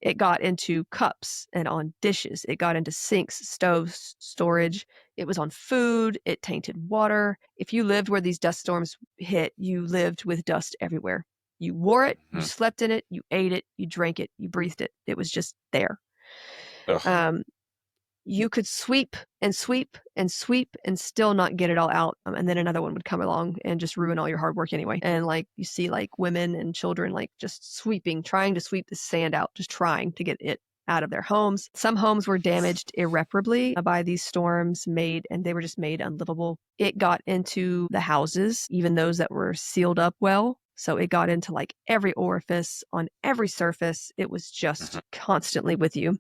It got into cups and on dishes. It got into sinks, stoves, storage. It was on food. It tainted water. If you lived where these dust storms hit, you lived with dust everywhere. You wore it, you slept in it, you ate it, you drank it, you breathed it. It was just there. You could sweep and sweep and sweep and still not get it all out. And then another one would come along and just ruin all your hard work anyway. And like you see like women and children like just sweeping, trying to sweep the sand out, just trying to get it out of their homes. Some homes were damaged irreparably by these storms and they were just made unlivable. It got into the houses, even those that were sealed up well. So it got into like every orifice on every surface. It was just constantly with you.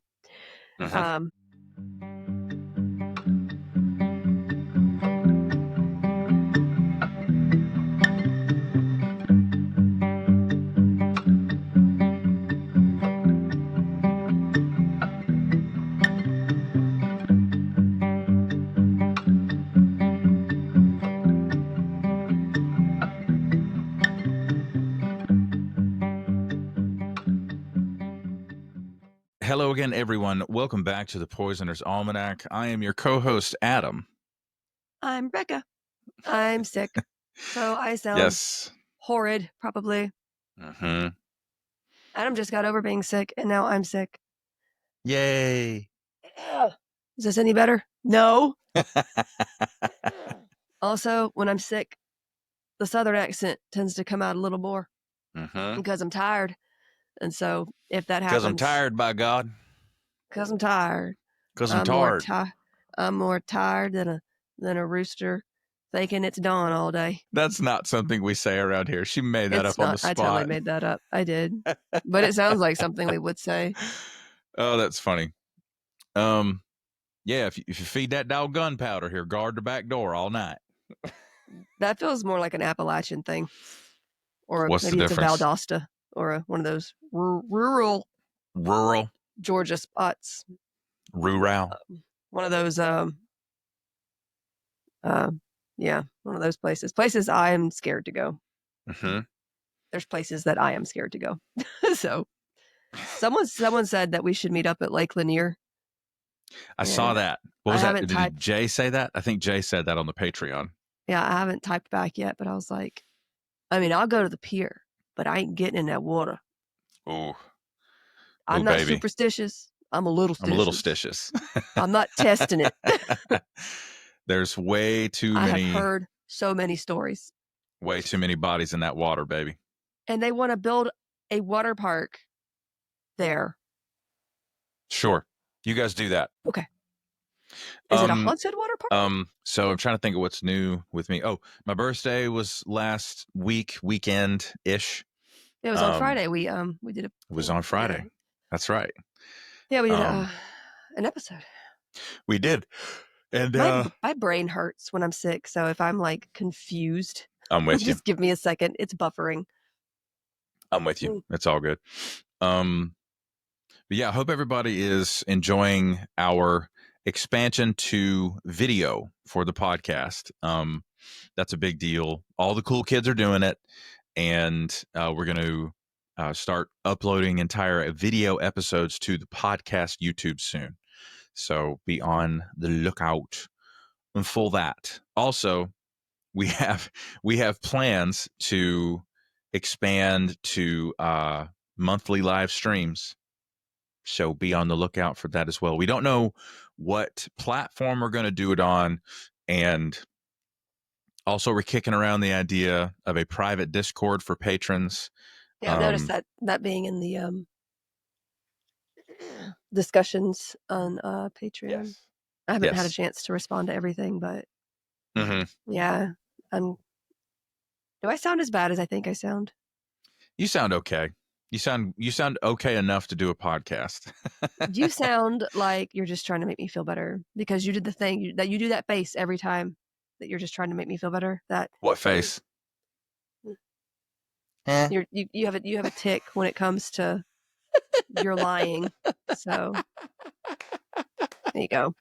Hello again, everyone. Welcome back to the Poisoner's Almanac. I am your co-host, Adam. I'm Becca. I'm sick, so I sound horrid, probably. Adam just got over being sick, and now I'm sick. Yay! Is this any better? No. Also, when I'm sick, the Southern accent tends to come out a little more because I'm tired. And so if that happens... Because I'm tired, by God. Because I'm tired. Because I'm tired. I'm more tired than a rooster thinking it's dawn all day. That's not something we say around here. She made that up on the spot. I totally made that up. I did. But it sounds like something we would say. Oh, that's funny. Yeah, if you feed that dog gunpowder here, guard the back door all night. That feels more like an Appalachian thing. Or What's maybe the it's difference? a Valdosta or one of those rural Georgia spots. Rural. One of those one of those places I am scared to go. There's places that I am scared to go. So someone said that we should meet up at Lake Lanier. I saw that. What was that? Did Jay say that? I think Jay said that on the Patreon. Yeah, I haven't typed back yet, but I was like, I'll go to the pier, but I ain't getting in that water. Oh, I'm not superstitious. I'm a little stitious. I'm not testing it. There's way too many. I have heard so many stories. Way too many bodies in that water, baby. And they want to build a water park there. Sure. You guys do that. Okay. Is it a haunted water park? So I'm trying to think of what's new with me. Oh, my birthday was last weekend-ish. It was on Friday. We did it. It was on Friday. Yeah. That's right. Yeah, we did an episode. We did. And my brain hurts when I'm sick, so if I'm like confused, I'm with you. Just give me a second. It's buffering. I'm with you. It's all good. But yeah, I hope everybody is enjoying our expansion to video for the podcast. That's a big deal. All the cool kids are doing it, and we're going to start uploading entire video episodes to the podcast YouTube soon. So be on the lookout for that. Also, we have plans to expand to monthly live streams. So be on the lookout for that as well. We don't know what platform we're going to do it on. And also we're kicking around the idea of a private Discord for patrons. Yeah, I noticed that being in the discussions on Patreon. Yes. I haven't had a chance to respond to everything, but yeah. Do I sound as bad as I think I sound? You sound okay. You sound okay enough to do a podcast. You sound like you're just trying to make me feel better because you did the thing that you do that face every time that you're just trying to make me feel better. What face? You have a tick when it comes to your lying. So there you go.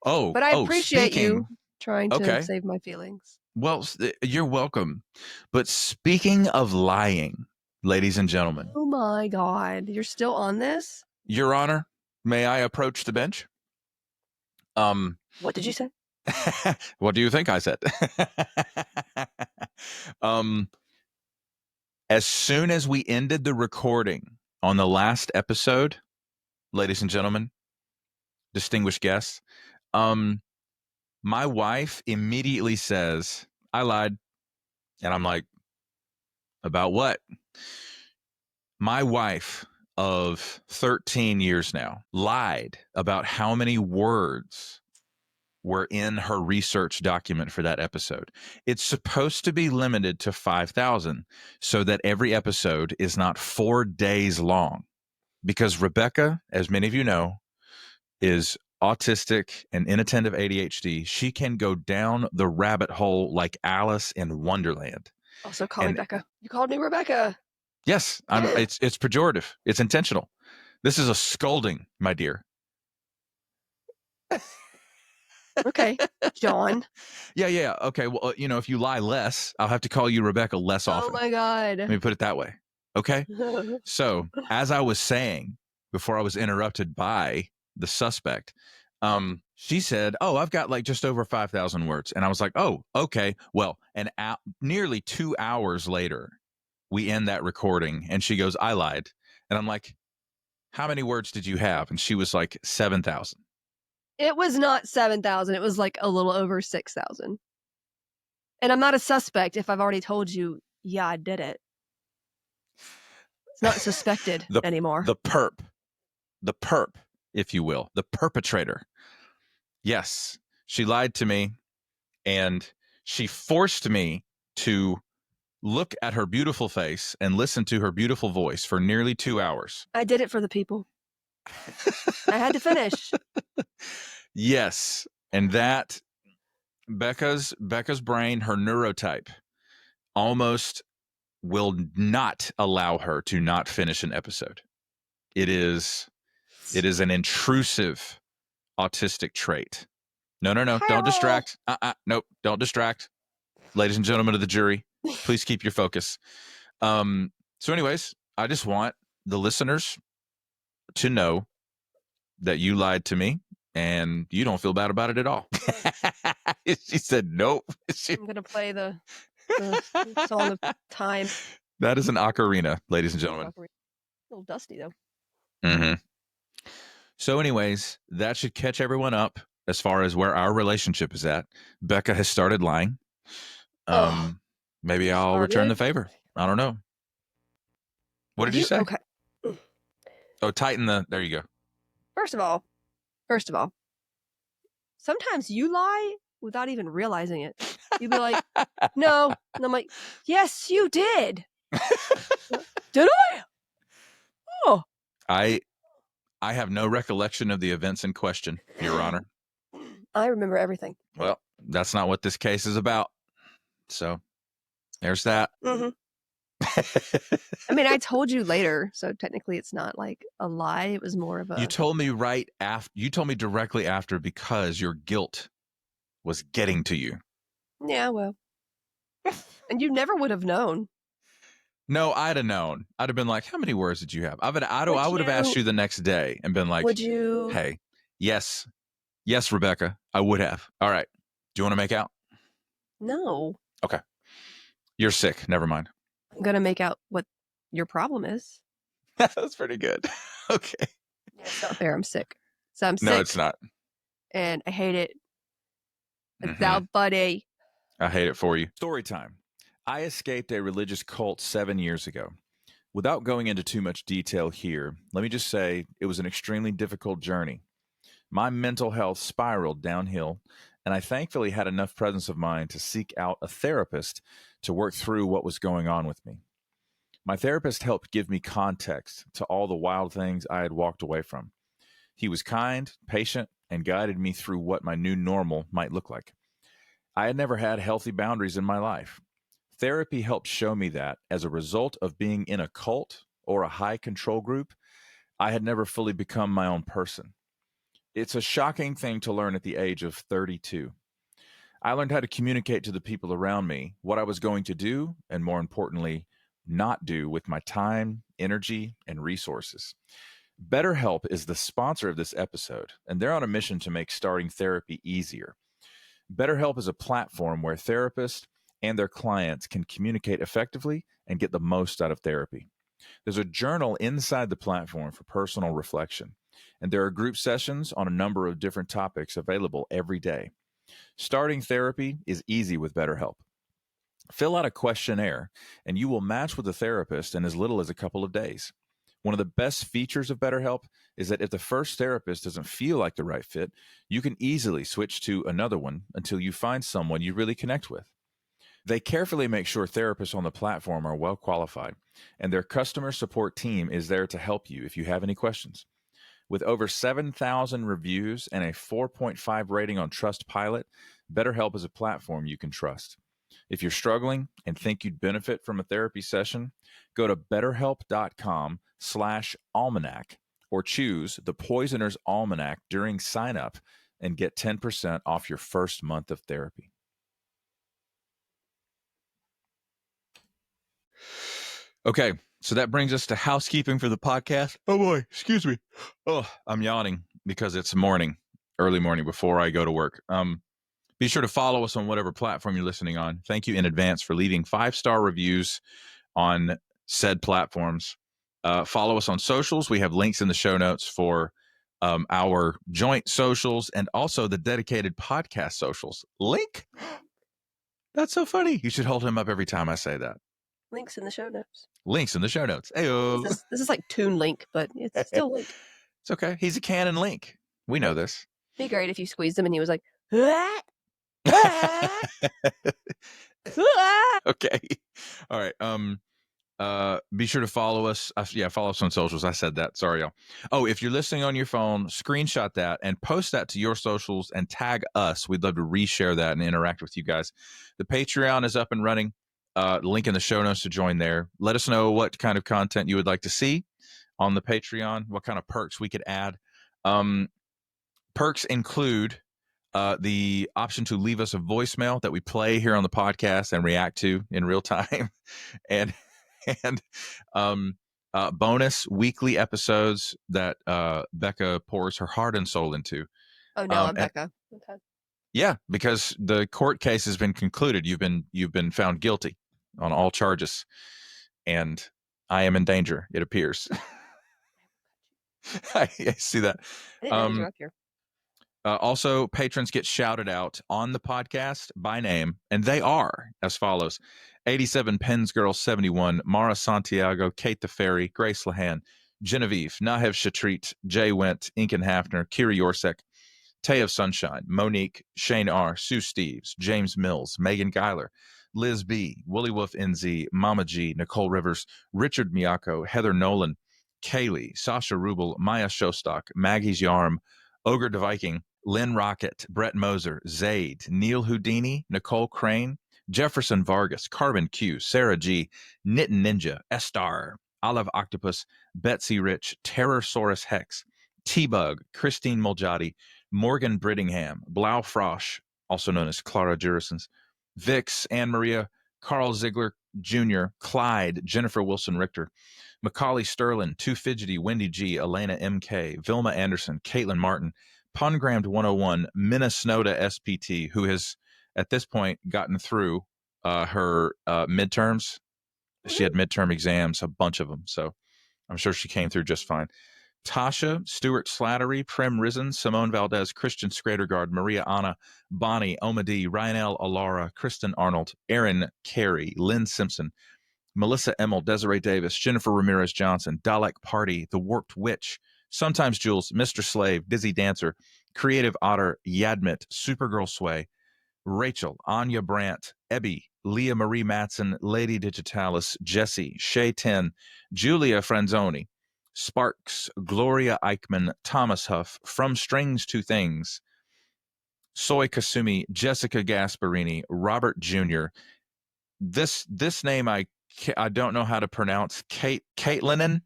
But I appreciate you trying to save my feelings. Well, you're welcome. But speaking of lying, ladies and gentlemen. Oh my God. You're still on this? Your Honor, may I approach the bench? What did you say? What do you think I said? As soon as we ended the recording on the last episode, ladies and gentlemen, distinguished guests, my wife immediately says, I lied. And I'm like, about what? My wife of 13 years now lied about how many words were in her research document for that episode. It's supposed to be limited to 5,000 so that every episode is not 4 days long. Because Rebecca, as many of you know, is autistic and inattentive ADHD. She can go down the rabbit hole like Alice in Wonderland. Also call me Becca. You called me Rebecca. Yes, it's pejorative. It's intentional. This is a scolding, my dear. Okay, John. Yeah. Okay, well, if you lie less, I'll have to call you Rebecca less often. Oh my God. Let me put it that way. Okay? So, as I was saying before I was interrupted by the suspect, she said, "Oh, I've got like just over 5,000 words." And I was like, "Oh, okay." Well, nearly 2 hours later, we end that recording and she goes, "I lied." And I'm like, "How many words did you have?" And she was like, 7,000. It was not 7,000. It was like a little over 6,000. And I'm not a suspect if I've already told you, yeah, I did it. It's not suspected anymore. The perp, if you will, the perpetrator. Yes, she lied to me and she forced me to look at her beautiful face and listen to her beautiful voice for nearly 2 hours. I did it for the people. I had to finish. Yes, and that Becca's brain, her neurotype, almost will not allow her to not finish an episode. It is an intrusive autistic trait. No, don't distract. Nope, don't distract. Ladies and gentlemen of the jury, please keep your focus. So anyways, I just want the listeners to know that you lied to me and you don't feel bad about it at all. She said, nope. I'm going to play the song of time. That is an ocarina, ladies and gentlemen. A little dusty, though. Mm-hmm. So anyways, that should catch everyone up as far as where our relationship is at. Becca has started lying. Maybe I'll return the favor. I don't know. What did you say? Okay. Oh, tighten there you go. First of all, sometimes you lie without even realizing it. You'd be like, no. And I'm like, yes, you did. Did I? Oh. I have no recollection of the events in question, Your Honor. I remember everything. Well, that's not what this case is about. So there's that. Mm-hmm. I mean, I told you later, so technically it's not like a lie. It was more of a... You told me you told me directly after because your guilt was getting to you. Yeah, well. And you never would have known. No, I'd have known. I'd have been like, how many words did you have? I would have asked you the next day and been like, would you? Hey, yes, Rebecca, I would have. All right. Do you want to make out? No. Okay. You're sick. Never mind. I'm going to make out what your problem is. That's pretty good. Okay. Yeah, it's not fair. I'm sick. So I'm sick. No, it's not. And I hate it. It's out, buddy. I hate it for you. Story time. I escaped a religious cult 7 years ago. Without going into too much detail here, let me just say it was an extremely difficult journey. My mental health spiraled downhill, and I thankfully had enough presence of mind to seek out a therapist to work through what was going on with me. My therapist helped give me context to all the wild things I had walked away from. He was kind, patient, and guided me through what my new normal might look like. I had never had healthy boundaries in my life. Therapy helped show me that, as a result of being in a cult or a high control group, I had never fully become my own person. It's a shocking thing to learn at the age of 32. I learned how to communicate to the people around me what I was going to do, and more importantly, not do with my time, energy, and resources? BetterHelp is the sponsor of this episode, and they're on a mission to make starting therapy easier. BetterHelp is a platform where therapists and their clients can communicate effectively and get the most out of therapy. There's a journal inside the platform for personal reflection, and there are group sessions on a number of different topics available every day. Starting therapy is easy with BetterHelp. Fill out a questionnaire, and you will match with a therapist in as little as a couple of days. One of the best features of BetterHelp is that if the first therapist doesn't feel like the right fit, you can easily switch to another one until you find someone you really connect with. They carefully make sure therapists on the platform are well qualified, and their customer support team is there to help you if you have any questions. With over 7,000 reviews and a 4.5 rating on Trustpilot, BetterHelp is a platform you can trust. If you're struggling and think you'd benefit from a therapy session, go to betterhelp.com/almanac or choose the Poisoner's Almanac during sign up and get 10% off your first month of therapy. Okay, so that brings us to housekeeping for the podcast. Oh boy, excuse me. Oh, I'm yawning because it's early morning before I go to work. Be sure to follow us on whatever platform you're listening on. Thank you in advance for leaving 5-star reviews on said platforms. Follow us on socials. We have links in the show notes for our joint socials and also the dedicated podcast socials. Link? That's so funny. You should hold him up every time I say that. Links in the show notes. Links in the show notes. Ayo. This is like Toon Link, but it's still Link. It's okay. He's a canon Link. We know this. It'd be great if you squeezed him and he was like, okay. All right. Be sure to follow us. Follow us on socials. I said that. Sorry, y'all. Oh, if you're listening on your phone, screenshot that and post that to your socials and tag us. We'd love to reshare that and interact with you guys. The Patreon is up and running. Link in the show notes to join there. Let us know what kind of content you would like to see on the Patreon, what kind of perks we could add. Perks include the option to leave us a voicemail that we play here on the podcast and react to in real time, and bonus weekly episodes that Becca pours her heart and soul into. Oh no, I'm Becca. Okay. Yeah, because the court case has been concluded. You've been found guilty on all charges, and I am in danger. It appears. I see that. I didn't know you were up here. Also, patrons get shouted out on the podcast by name, and they are as follows: 87 Pens Girl 71, Mara Santiago, Kate the Fairy, Grace Lahan, Genevieve, Nahev Shatrit, Jay Went, Inken Hafner, Kiri Yorsek, Tay of Sunshine, Monique, Shane R., Sue Steves, James Mills, Megan Geiler, Liz B., Willie Wolf NZ, Mama G., Nicole Rivers, Richard Miyako, Heather Nolan, Kaylee, Sasha Rubel, Maya Shostak, Maggie's Yarm, Ogre the Viking, Lynn Rocket, Brett Moser, Zaid, Neil Houdini, Nicole Crane, Jefferson Vargas, Carbon Q, Sarah G., Knittin Ninja, Estar, Olive Octopus, Betsy Rich, Terrorsaurus Hex, T-Bug, Christine Moljadi, Morgan Brittingham, Blau Frosch, also known as Clara Jurisons, Vix, Anne Maria, Carl Ziegler Jr., Clyde, Jennifer Wilson Richter, Macaulay Sterling, Too Fidgety, Wendy G., Elena M.K., Vilma Anderson, Caitlin Martin, Pungrammed 101, Minnesota SPT, who has at this point gotten through her midterms. She had midterm exams, a bunch of them, so I'm sure she came through just fine. Tasha, Stuart Slattery, Prem Risen, Simone Valdez, Christian Scradergaard, Maria Anna, Bonnie, Omadi, Ryanel Alara, Kristen Arnold, Aaron Carey, Lynn Simpson, Melissa Emmel, Desiree Davis, Jennifer Ramirez Johnson, Dalek Party, The Warped Witch, Sometimes Jules, Mr. Slave, Dizzy Dancer, Creative Otter, Yadmit, Supergirl Sway, Rachel, Anya Brandt, Ebby, Leah Marie Matson, Lady Digitalis, Jesse, Shay 10, Julia Franzoni, Sparks, Gloria Eichmann, Thomas Huff, From Strings to Things, Soy Kasumi, Jessica Gasparini, Robert Jr. This name I don't know how to pronounce. Caitlin,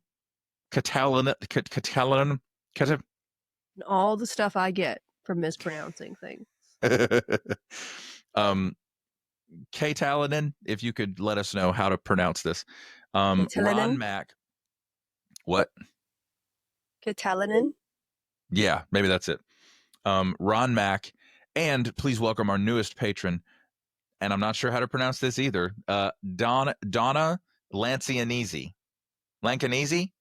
Catalan, all the stuff I get from mispronouncing things. K-Talanin, if you could let us know how to pronounce this. Ron Catalan? Mack. What? Catalan? Yeah, maybe that's it. Ron Mack. And please welcome our newest patron. And I'm not sure how to pronounce this either. Donna Lancianese. Lancanese?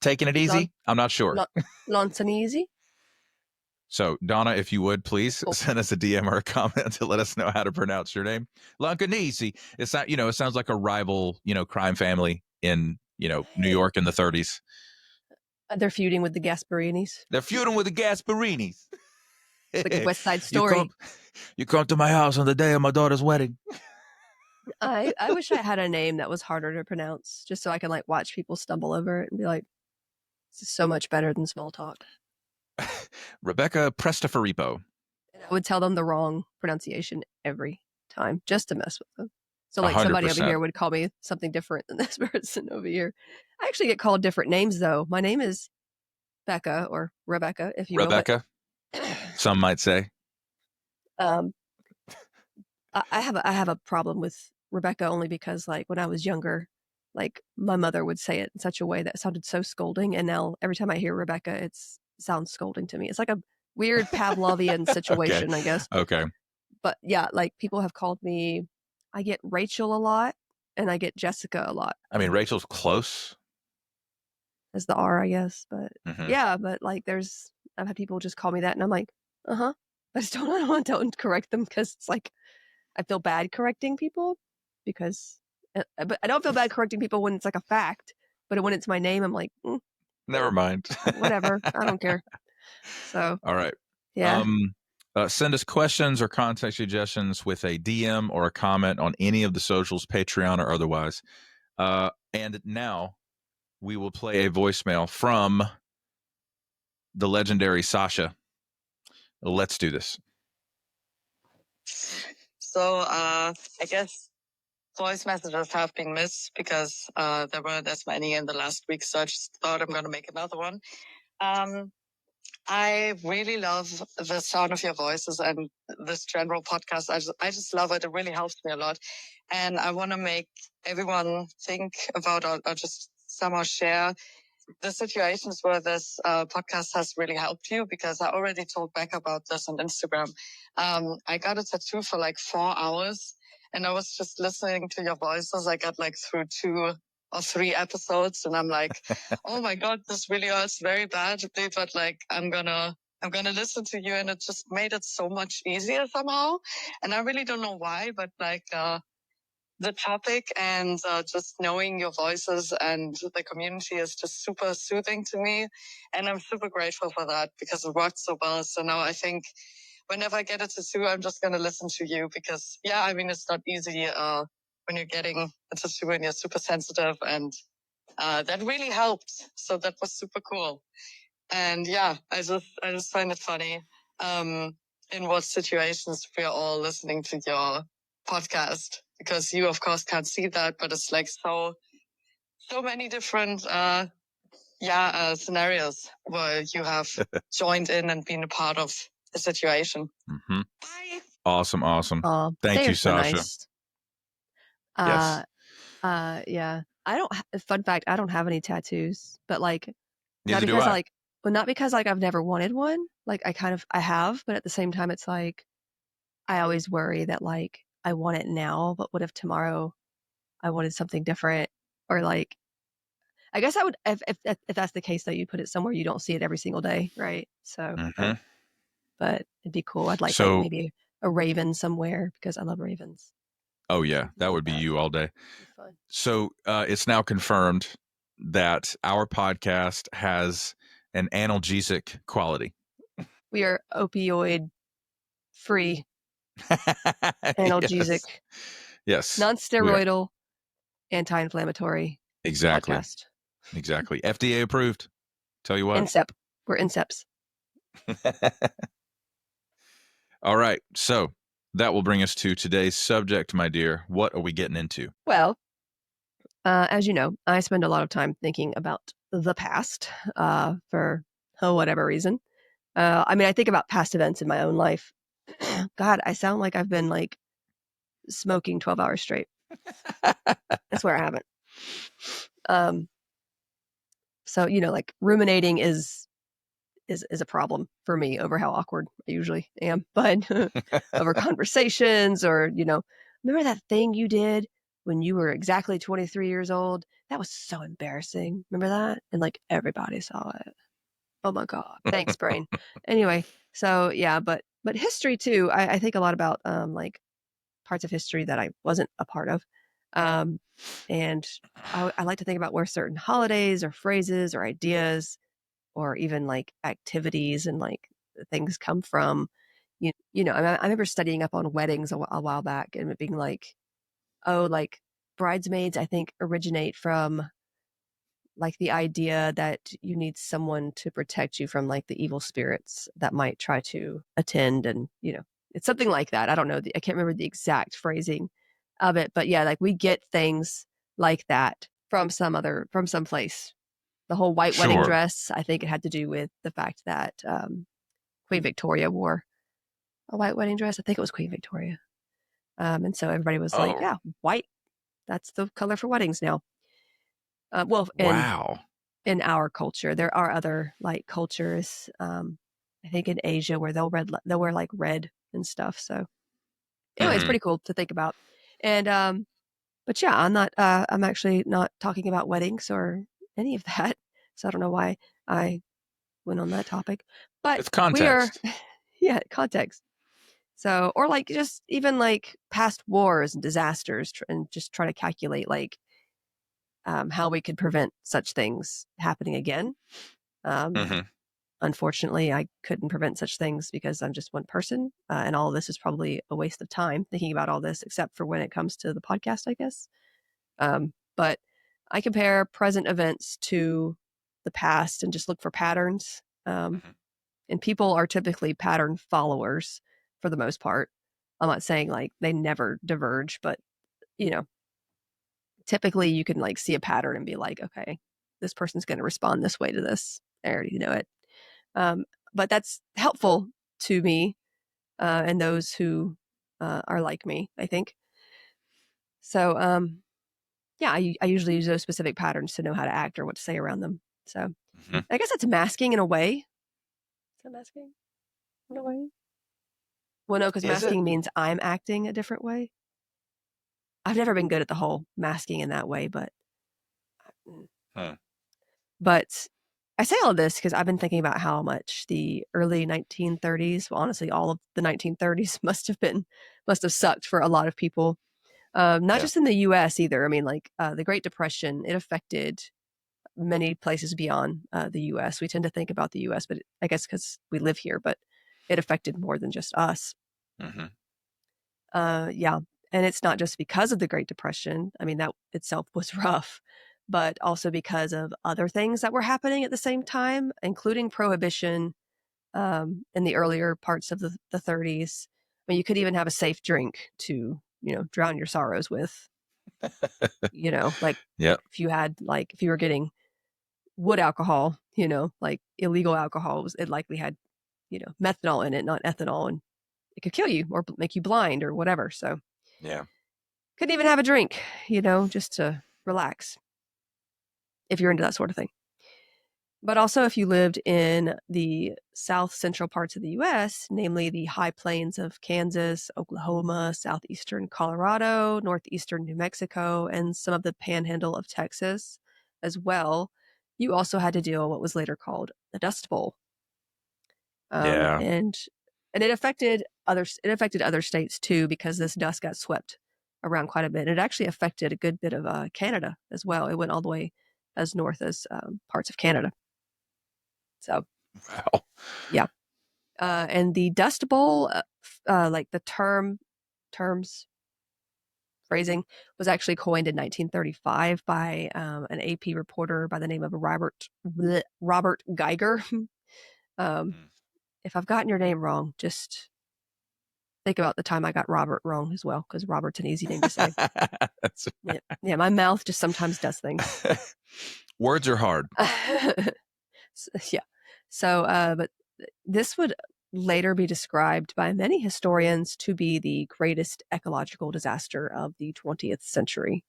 Taking it Lon, easy? I'm not sure. Lontanese? So, Donna, if you would please Oh. send us a DM or a comment to let us know how to pronounce your name. Lancanese. It's not, it sounds like a rival, crime family in, New York in the 30s. They're feuding with the Gasparinis. They're feuding with the Gasparinis. It's like a West Side you Story. come to my house on the day of my daughter's wedding. I wish I had a name that was harder to pronounce, just so I can like watch people stumble over it and be like, this is so much better than small talk. Rebecca Prestafaripo. And I would tell them the wrong pronunciation every time just to mess with them. So like somebody 100%. over here would call me something different than this person over here. I actually get called different names though. My name is Becca or Rebecca, if you Rebecca, will. But, some might say. I have a problem with Rebecca only because like when I was younger, like my mother would say it in such a way that sounded so scolding, and now every time I hear Rebecca, it sounds scolding to me. It's like a weird Pavlovian situation, Okay. I guess. Okay. But yeah, like people have called me. I get Rachel a lot, and I get Jessica a lot. I mean, Rachel's close. As the R, I guess. But Mhm. yeah, but like I've had people just call me that, and I'm like, I just don't correct them because it's like I feel bad correcting people because, but I don't feel bad correcting people when it's like a fact. But when it's my name, I'm like, Never mind. whatever, I don't care. So All right. yeah, Send us questions or contact suggestions with a DM or a comment on any of the socials, Patreon or otherwise. And now we will play a voicemail from the legendary Sasha. Let's do this. So I guess voice messages have been missed because there weren't as many in the last week, so I just thought I'm going to make another one. I really love the sound of your voices and this general podcast. I just love it. It really helps me a lot. And I want to make everyone think about or just somehow share the situations where this podcast has really helped you, because I already told Beck about this on Instagram. I got a tattoo for like 4 hours, and I was just listening to your voices. I got like through 2 or 3 episodes, and I'm like, oh my God, this really hurts very badly, but like, I'm gonna listen to you. And it just made it so much easier somehow. And I really don't know why, but like, the topic and just knowing your voices and the community is just super soothing to me. And I'm super grateful for that because it worked so well. So now I think whenever I get a tattoo, I'm just going to listen to you because, yeah, I mean, it's not easy when you're getting a tattoo and you're super sensitive. And that really helped. So that was super cool. And yeah, I just find it funny in what situations we're all listening to your podcast, because you of course can't see that, but it's like so many different scenarios where you have joined in and been a part of the situation. Mm-hmm. Bye. Awesome. Thank they you, are so Sasha. nice. Yes. Yeah. I don't. Fun fact: I don't have any tattoos, but like Neither do I. not because like I've never wanted one. Like I have, but at the same time, it's like I always worry that like I want it now, but what if tomorrow I wanted something different? Or like, I guess I would, if that's the case, though, you put it somewhere you don't see it every single day, right? So, but it'd be cool. I'd like maybe a raven somewhere because I love ravens. Oh yeah, that would be you all day. So it's now confirmed that our podcast has an analgesic quality. We are opioid free. Analgesic. Yes. Non-steroidal, anti-inflammatory. Exactly. Podcast. Exactly. FDA approved. Tell you what. INSEP. We're INSEPs. All right. So that will bring us to today's subject, my dear. What are we getting into? Well, as you know, I spend a lot of time thinking about the past for whatever reason. I mean, I think about past events in my own life. God, I sound like I've been like smoking 12 hours straight. I swear I haven't. So, like ruminating is a problem for me over how awkward I usually am, but over conversations or, remember that thing you did when you were exactly 23 years old? That was so embarrassing. Remember that? And like everybody saw it. Oh my God. Thanks, brain. Anyway, so yeah, but history too. I think a lot about like parts of history that I wasn't a part of. And I like to think about where certain holidays or phrases or ideas or even like activities and like things come from. I remember studying up on weddings a while back and it being like, oh, like bridesmaids, I think originate from like the idea that you need someone to protect you from like the evil spirits that might try to attend. And, it's something like that. I don't know. I can't remember the exact phrasing of it, but yeah, like we get things like that from some place. The whole white wedding Sure. dress, I think it had to do with the fact that Queen Victoria wore a white wedding dress. I think it was Queen Victoria. And so everybody was like, yeah, white, that's the color for weddings now. Well, wow. In our culture, there are other like cultures, I think in Asia where they'll wear like red and stuff. So anyway, it's pretty cool to think about. And, but yeah, I'm actually not talking about weddings or any of that. So I don't know why I went on that topic, but it's context. Yeah, context. So, or like just even like past wars and disasters and just try to calculate like how we could prevent such things happening again. Unfortunately, I couldn't prevent such things because I'm just one person. And all of this is probably a waste of time thinking about all this, except for when it comes to the podcast, I guess. But I compare present events to the past and just look for patterns. And people are typically pattern followers for the most part. I'm not saying like they never diverge, but typically you can like see a pattern and be like, okay, this person's going to respond this way to this. I already know it. But that's helpful to me and those who are like me, I think. So, yeah, I usually use those specific patterns to know how to act or what to say around them. So I guess that's masking in a way. Is that masking in a way? Well, no, because masking means I'm acting a different way. I've never been good at the whole masking in that way, but but I say all this because I've been thinking about how much the early 1930s, well, honestly, all of the 1930s must have sucked for a lot of people. Not just in the U.S. either. I mean, like the Great Depression, it affected many places beyond the U.S. We tend to think about the U.S., but I guess because we live here, but it affected more than just us. Yeah. And it's not just because of the Great Depression. I mean, that itself was rough, but also because of other things that were happening at the same time, including prohibition in the earlier parts of the 30s. I mean, you could even have a safe drink to, drown your sorrows with, like if you were getting wood alcohol, like illegal alcohol, it likely had, methanol in it, not ethanol. And it could kill you or make you blind or whatever. So couldn't even have a drink, just to relax if you're into that sort of thing. But also if you lived in the south central parts of the U.S., namely the high plains of Kansas, Oklahoma, southeastern Colorado, northeastern New Mexico, and some of the panhandle of Texas as well, you also had to deal with what was later called the Dust Bowl. And it affected other states too, because this dust got swept around quite a bit. It actually affected a good bit of Canada as well. It went all the way as north as parts of Canada. So, wow. Yeah. And the Dust Bowl, like the terms phrasing was actually coined in 1935 by an AP reporter by the name of Robert Geiger. If I've gotten your name wrong, just think about the time I got Robert wrong as well, because Robert's an easy name to say. Yeah, my mouth just sometimes does things. Words are hard. Yeah. So, but this would later be described by many historians to be the greatest ecological disaster of the 20th century.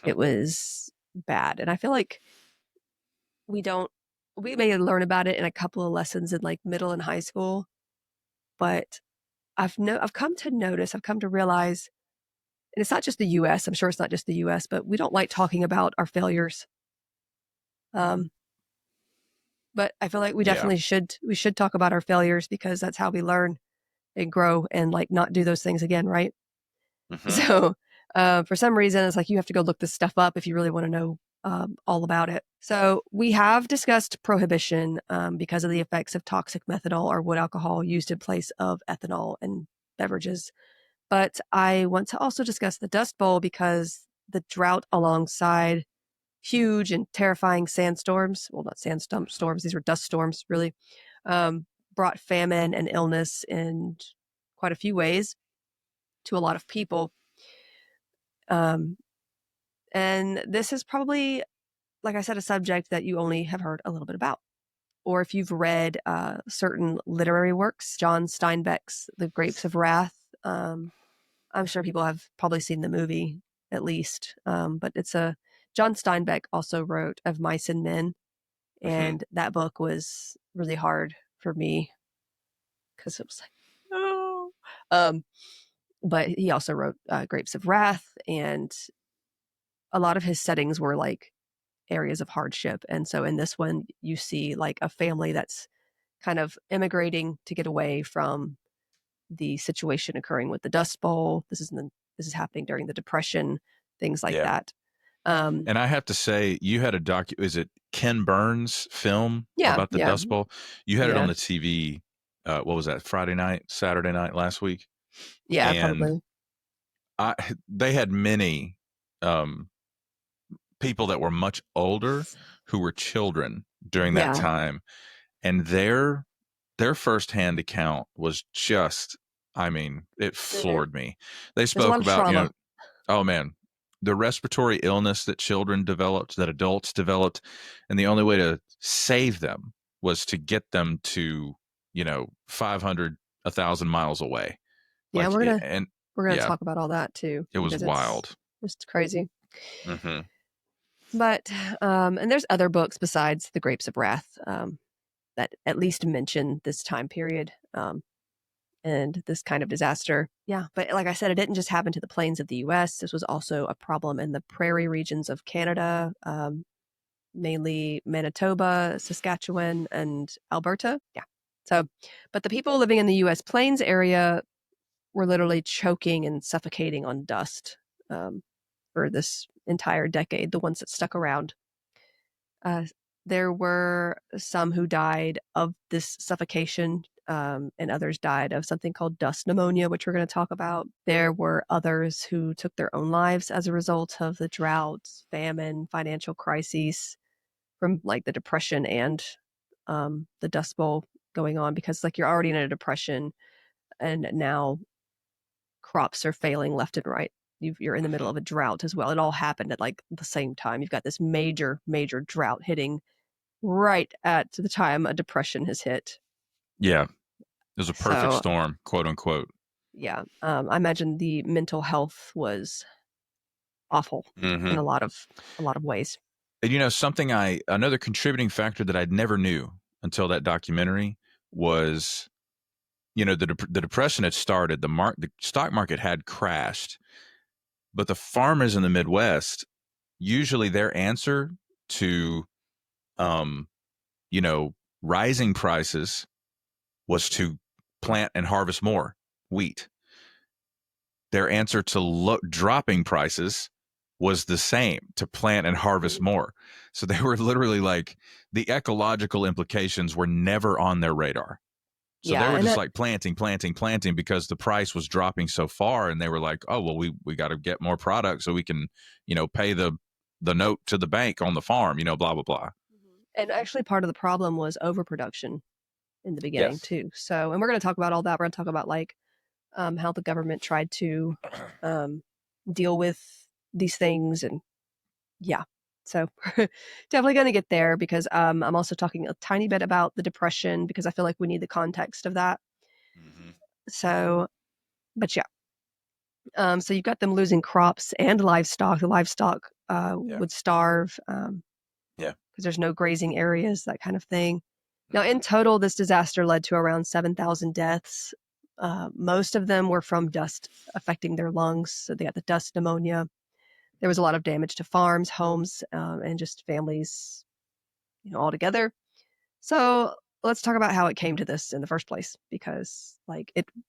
It was bad. And I feel like we may learn about it in a couple of lessons in like middle and high school, but I've come to realize, and it's not just the US, I'm sure it's not just the US, but we don't like talking about our failures. But I feel like we definitely should talk about our failures, because that's how we learn and grow and like not do those things again, right? Mm-hmm. So for some reason, it's like you have to go look this stuff up if you really want to know all about it. So we have discussed prohibition because of the effects of toxic methanol or wood alcohol used in place of ethanol in beverages. But I want to also discuss the Dust Bowl, because the drought alongside huge and terrifying sandstorms, well, not storms, these were dust storms, really, brought famine and illness in quite a few ways to a lot of people. And this is probably, like I said, a subject that you only have heard a little bit about. Or if you've read certain literary works, John Steinbeck's The Grapes of Wrath, I'm sure people have probably seen the movie at least, but John Steinbeck also wrote Of Mice and Men, and that book was really hard for me because it was like, no. But he also wrote Grapes of Wrath, and a lot of his settings were like areas of hardship. And so in this one, you see like a family that's kind of immigrating to get away from the situation occurring with the Dust Bowl. This is happening during the Depression, things like that. And I have to say, you had is it Ken Burns' film about the Dust Bowl? You had it on the TV. What was that? Saturday night last week? Yeah, and probably. They had many people that were much older who were children during that time, and their firsthand account was just, I mean, it floored me. They spoke about, oh man, the respiratory illness that children developed, that adults developed, and the only way to save them was to get them to, 500, 1,000 miles away. Yeah, we're gonna talk about all that too. It was wild. It's crazy. Mm-hmm. But and there's other books besides The Grapes of Wrath that at least mention this time period and this kind of disaster. Yeah, but like I said, it didn't just happen to the plains of the U.S. This was also a problem in the prairie regions of Canada, mainly Manitoba, Saskatchewan, and Alberta. Yeah. So, but the people living in the U.S. plains area were literally choking and suffocating on dust for this entire decade, the ones that stuck around. There were some who died of this suffocation, and others died of something called dust pneumonia, which we're going to talk about. There were others who took their own lives as a result of the droughts, famine, financial crises from like the Depression and the Dust Bowl going on, because like you're already in a depression and now crops are failing left and right. You're in the middle of a drought as well. It all happened at like the same time. You've got this major drought hitting right at the time a depression has hit. Yeah. It was a perfect storm, quote unquote. Yeah. I imagine the mental health was awful in a lot of ways. And another contributing factor that I never knew until that documentary was, the depression had started, the stock market had crashed, but the farmers in the Midwest, usually their answer to, rising prices was to plant and harvest more wheat. Their answer to dropping prices was the same, to plant and harvest more. So they were literally like, the ecological implications were never on their radar. So they were just like planting because the price was dropping so far, and they were like, oh, well, we got to get more product so we can, pay the note to the bank on the farm, blah, blah, blah. And actually part of the problem was overproduction in the beginning too. So, and we're going to talk about all that. We're going to talk about like how the government tried to deal with these things. And yeah, so definitely going to get there, because I'm also talking a tiny bit about the Depression, because I feel like we need the context of that. So, but yeah. So you've got them losing crops and livestock. The livestock would starve because there's no grazing areas, that kind of thing. Now, in total, this disaster led to around 7,000 deaths. Most of them were from dust affecting their lungs. So they got the dust pneumonia. There was a lot of damage to farms, homes, and just families, altogether. So let's talk about how it came to this in the first place, because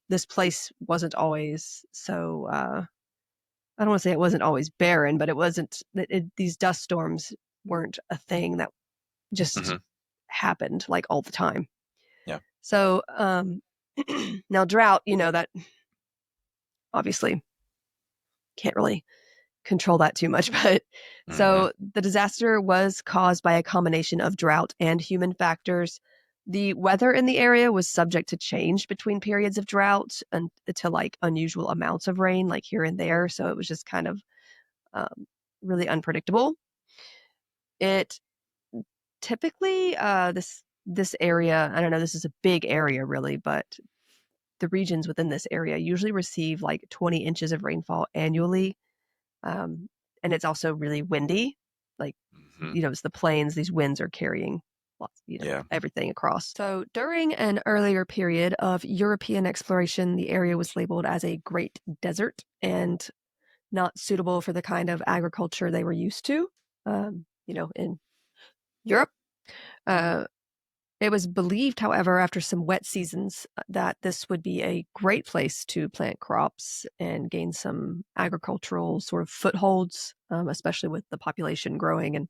this place wasn't always so. I don't want to say it wasn't always barren, but it wasn't. These dust storms weren't a thing that just happened like all the time. Yeah. So now drought, that obviously can't really control that too much, but so the disaster was caused by a combination of drought and human factors. The weather in the area was subject to change between periods of drought and to like unusual amounts of rain, like here and there. So it was just kind of really unpredictable. It typically this area, I don't know, this is a big area really, but the regions within this area usually receive like 20 inches of rainfall annually. And it's also really windy. Like, it's the plains, these winds are carrying lots, everything across. So during an earlier period of European exploration, the area was labeled as a great desert and not suitable for the kind of agriculture they were used to, in Europe. It was believed, however, after some wet seasons, that this would be a great place to plant crops and gain some agricultural sort of footholds, especially with the population growing. And,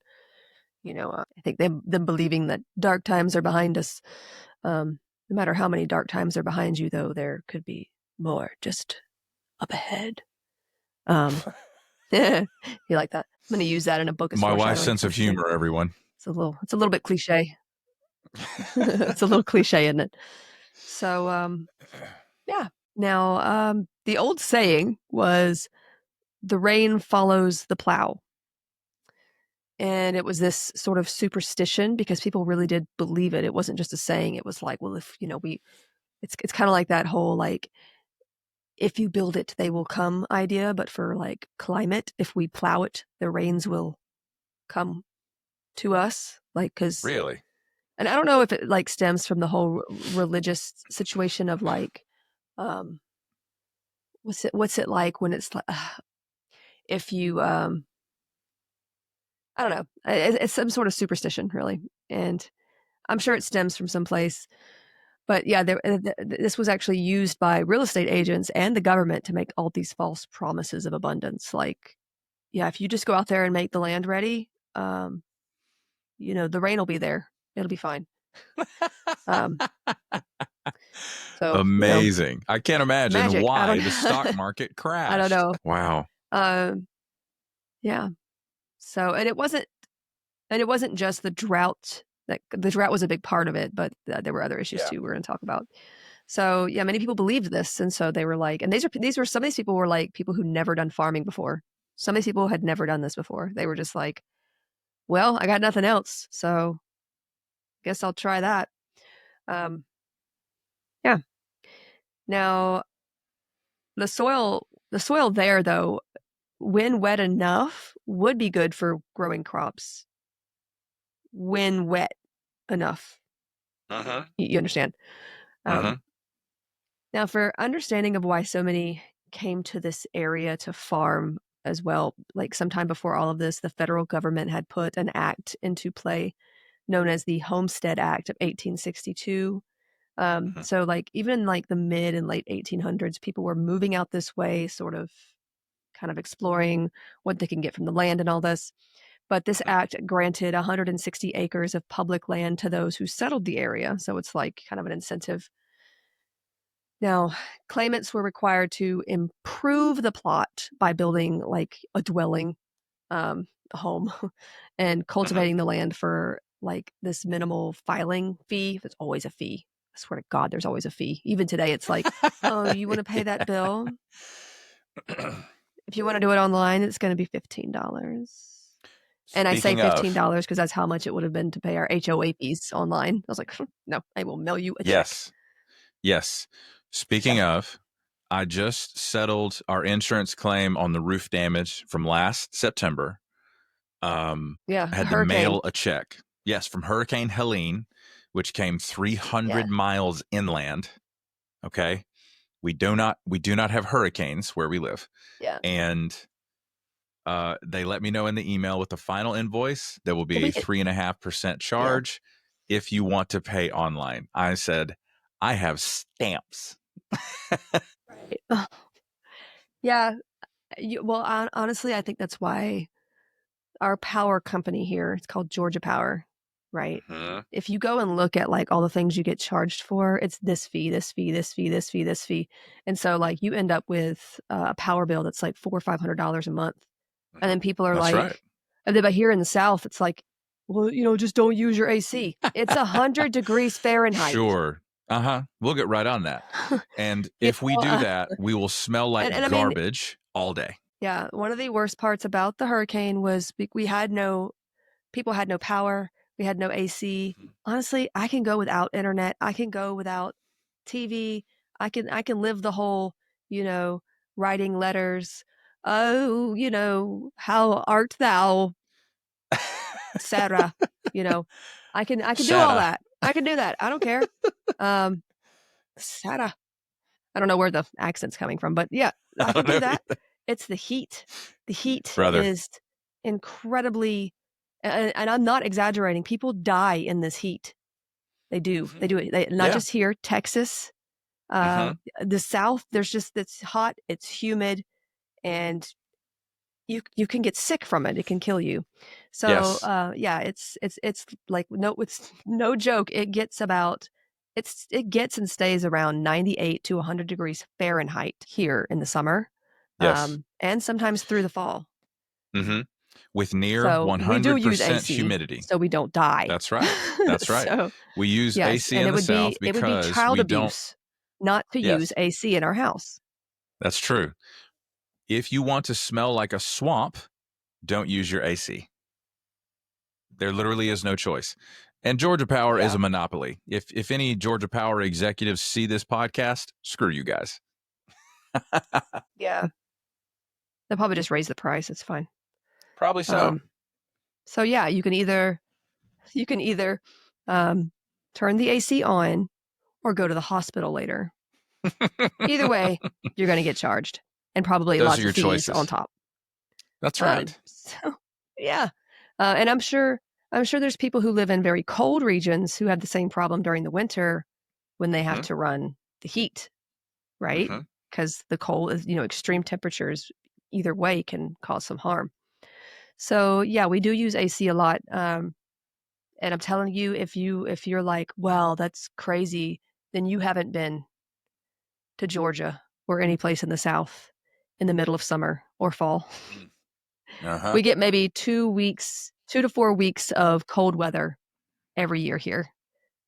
I think them believing that dark times are behind us. No matter how many dark times are behind you, though, there could be more just up ahead. You like that? I'm going to use that in a book. My wife's sense of humor, everyone. It's a little bit cliche. It's a little cliche, isn't it? So, yeah. Now, the old saying was, the rain follows the plow. And it was this sort of superstition because people really did believe it. It wasn't just a saying. It was like, well, if, it's kind of like that whole, like, if you build it, they will come idea. But for like climate, if we plow it, the rains will come to us. Like, cause really? And I don't know if it like stems from the whole religious situation of like, what's it like when it's like, if you, I don't know, it's some sort of superstition really. And I'm sure it stems from someplace, but yeah, this was actually used by real estate agents and the government to make all these false promises of abundance. Like, yeah, if you just go out there and make the land ready, the rain will be there. It'll be fine. So amazing. I can't imagine magic. why the stock market crashed. I don't know. Wow. Yeah. So, and it wasn't just the drought. The drought was a big part of it, but there were other issues too we're going to talk about. So, yeah, many people believed this, and so they were like, and these were some of these people were like people who'd never done farming before. Some of these people had never done this before. They were just like, well, I got nothing else, so guess I'll try that. Yeah. Now, the soil there, though, when wet enough, would be good for growing crops. When wet enough. You understand? Now, for understanding of why so many came to this area to farm as well, like sometime before all of this, the federal government had put an act into play known as the Homestead Act of 1862. So like even in like the mid and late 1800s, people were moving out this way, sort of kind of exploring what they can get from the land and all this. But this act granted 160 acres of public land to those who settled the area. So it's like kind of an incentive. Now, claimants were required to improve the plot by building like a dwelling, a home, and cultivating the land for like this minimal filing fee. There's always a fee. I swear to God, there's always a fee. Even today, it's like, oh, you want to pay that bill? If you want to do it online, it's going to be $15. And I say $15 because that's how much it would have been to pay our HOA fees online. I was like, no, I will mail you a check. Yes. Speaking of, I just settled our insurance claim on the roof damage from last September. I had to mail a check. Yes, from Hurricane Helene, which came 300 miles inland. Okay. We do not have hurricanes where we live. Yeah. And they let me know in the email with the final invoice there will be a 3.5% charge if you want to pay online. I said, I have stamps. Right. Yeah. Well, honestly, I think that's why our power company here, it's called Georgia Power, right? Mm-hmm. If you go and look at like all the things you get charged for, it's this fee, this fee, this fee, this fee, this fee. And so like you end up with a power bill that's like $400 or $500 a month. And then people are That's like, right. but here in the South, it's like, well, just don't use your AC. It's 100 degrees Fahrenheit. Sure. We'll get right on that. And if we do that, we will smell like garbage all day. Yeah. One of the worst parts about the hurricane was people had no power. We had no AC. Honestly, I can go without internet. I can go without TV. I can live the whole, writing letters. Oh, how art thou, Sarah? I can do all that. I can do that. I don't care. Sarah. I don't know where the accent's coming from, but yeah, I can do that. It's the heat. The heat is incredibly, and I'm not exaggerating. People die in this heat. They do. They do it. Not just here, Texas, the South. It's hot. It's humid, and you can get sick from it. It can kill you. So it's like it's no joke. It gets and stays around 98 to 100 degrees Fahrenheit here in the summer. Yes. And sometimes through the fall. Mm-hmm. With near 100% humidity. So we don't die. That's right. That's right. So, we use AC in the South because it would be child abuse not to use AC in our house. That's true. If you want to smell like a swamp, don't use your AC. There literally is no choice. And Georgia Power is a monopoly. If any Georgia Power executives see this podcast, screw you guys. Yeah. They'll probably just raise the price. It's fine. Probably so. So yeah, you can either turn the AC on or go to the hospital later. Either way, you're going to get charged and probably Those lots are your of fees choices. on top. That's right. So yeah, and I'm sure there's people who live in very cold regions who have the same problem during the winter when they have to run the heat, right? Because the cold is, extreme temperatures either way can cause some harm. So yeah, we do use AC a lot. And I'm telling you, if you're like, well, that's crazy, then you haven't been to Georgia or any place in the South in the middle of summer or fall. We get maybe 2 to 4 weeks of cold weather every year here.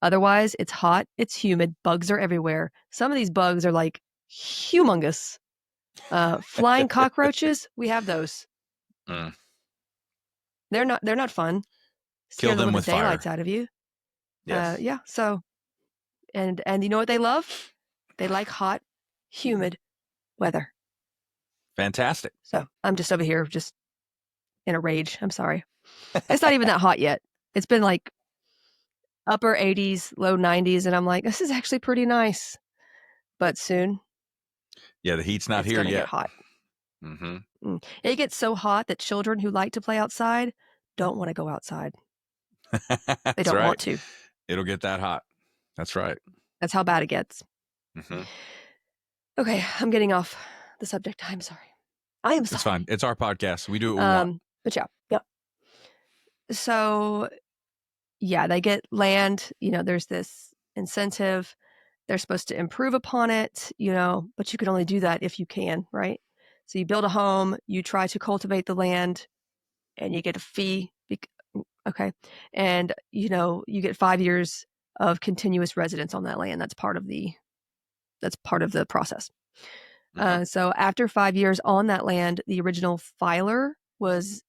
Otherwise, it's hot, it's humid, bugs are everywhere. Some of these bugs are like humongous. Flying cockroaches, we have those. They're not fun. Kill them with daylights fire. Out of you. Yes. So, and you know what they love? They like hot, humid weather. Fantastic. So I'm just over here, just in a rage. I'm sorry. It's not even that hot yet. It's been like upper 80s, low 90s, and I'm like, this is actually pretty nice. But soon, the heat's not here yet. Get hot. It gets so hot that children who like to play outside don't want to go outside. They don't want to. It'll get that hot. That's right. That's how bad it gets. Okay, I'm getting off the subject. I'm sorry. I am sorry. It's fine. It's our podcast. We do what we want. But yeah. So, yeah, they get land. There's this incentive. They're supposed to improve upon it, but you can only do that if you can, right? So you build a home, you try to cultivate the land, and you get a fee. Okay. And, you get 5 years of continuous residence on that land. That's part of the process. So after 5 years on that land, the original filer was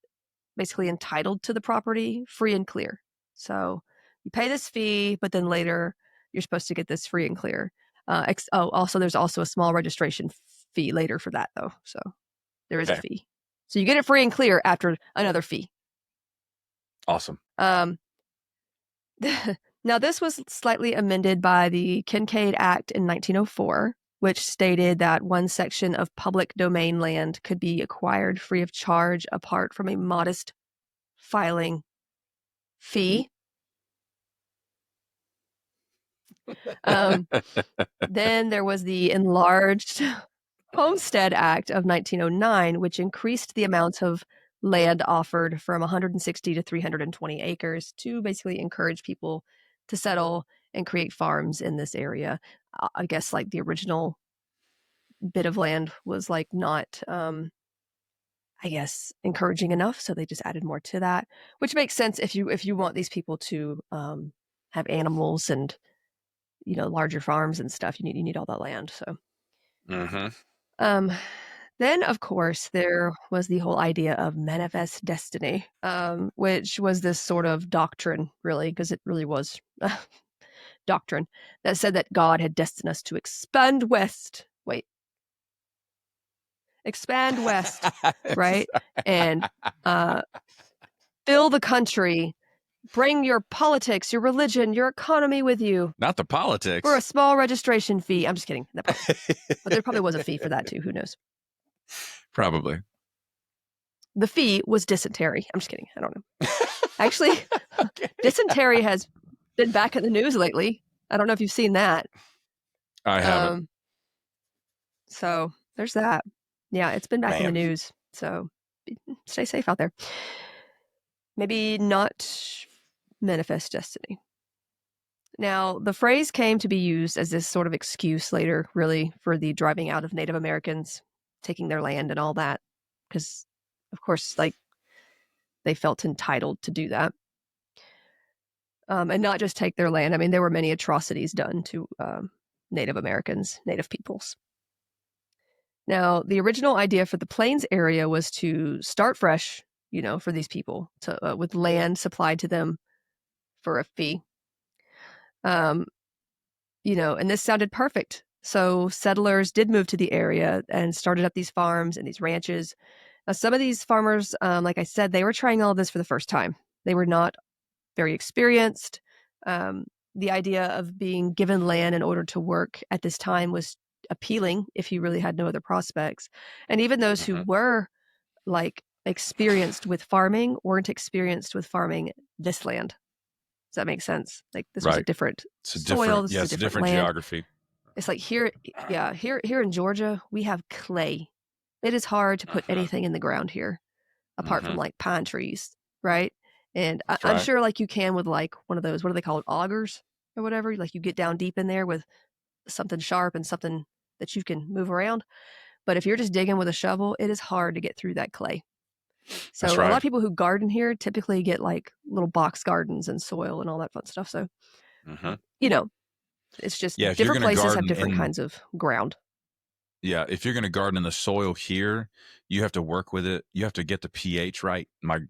basically entitled to the property free and clear. So you pay this fee, but then later you're supposed to get this free and clear. Also, there's also a small registration fee later for that, though. So there is a Okay. fee. So you get it free and clear after another fee. Awesome. Now, this was slightly amended by the Kincaid Act in 1904, which stated that one section of public domain land could be acquired free of charge apart from a modest filing fee. Then there was the enlarged Homestead Act of 1909, which increased the amount of land offered from 160 to 320 acres to basically encourage people to settle and create farms in this area. I guess like the original bit of land was like not, I guess, encouraging enough, so they just added more to that, which makes sense if you want these people to have animals and larger farms and stuff. You need all that land. So. Then, of course, there was the whole idea of manifest destiny, which was this sort of doctrine, really, because it really was doctrine that said that God had destined us to expand west, right? And fill the country, bring your politics, your religion, your economy with you. Not the politics. For a small registration fee. I'm just kidding. But there probably was a fee for that too. Who knows? Probably. The fee was dysentery. I'm just kidding. I don't know. Actually, dysentery has been back in the news lately. I don't know if you've seen that. I haven't. So there's that. Yeah, it's been back in the news. So stay safe out there. Maybe not manifest destiny. Now, the phrase came to be used as this sort of excuse later, really, for the driving out of Native Americans, taking their land and all that, because, of course, like, they felt entitled to do that. And not just take their land. I mean, there were many atrocities done to Native Americans, Native peoples. Now, the original idea for the Plains area was to start fresh, for these people, with land supplied to them for a fee. And this sounded perfect. So settlers did move to the area and started up these farms and these ranches. Now, some of these farmers, like I said, they were trying all of this for the first time. They were not very experienced. The idea of being given land in order to work at this time was appealing if you really had no other prospects. And even those who were like experienced with farming weren't experienced with farming this land. Does that make sense? Like this was a different soil. This is a different land. Geography. It's like here in Georgia, we have clay. It is hard to put anything in the ground here, apart from like pine trees, right? And I'm sure like you can with like one of those, what are they called, augers or whatever? Like you get down deep in there with something sharp and something that you can move around. But if you're just digging with a shovel, it is hard to get through that clay. So a lot of people who garden here typically get like little box gardens and soil and all that fun stuff. So, it's just different places have different kinds of ground. Yeah. If you're going to garden in the soil here, you have to work with it. You have to get the pH right. My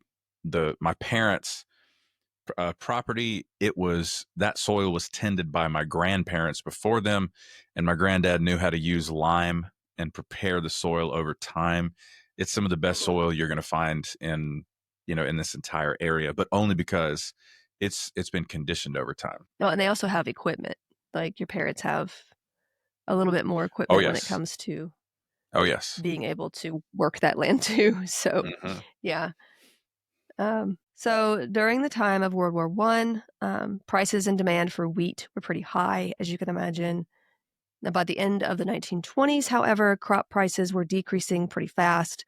parents' property, that soil was tended by my grandparents before them. And my granddad knew how to use lime and prepare the soil over time. It's some of the best soil you're going to find in this entire area, but only because it's been conditioned over time. Oh, and they also have equipment. Like your parents have a little bit more equipment when it comes to being able to work that land too. So yeah. So during the time of World War I, prices and demand for wheat were pretty high, as you can imagine. Now, by the end of the 1920s, however, crop prices were decreasing pretty fast.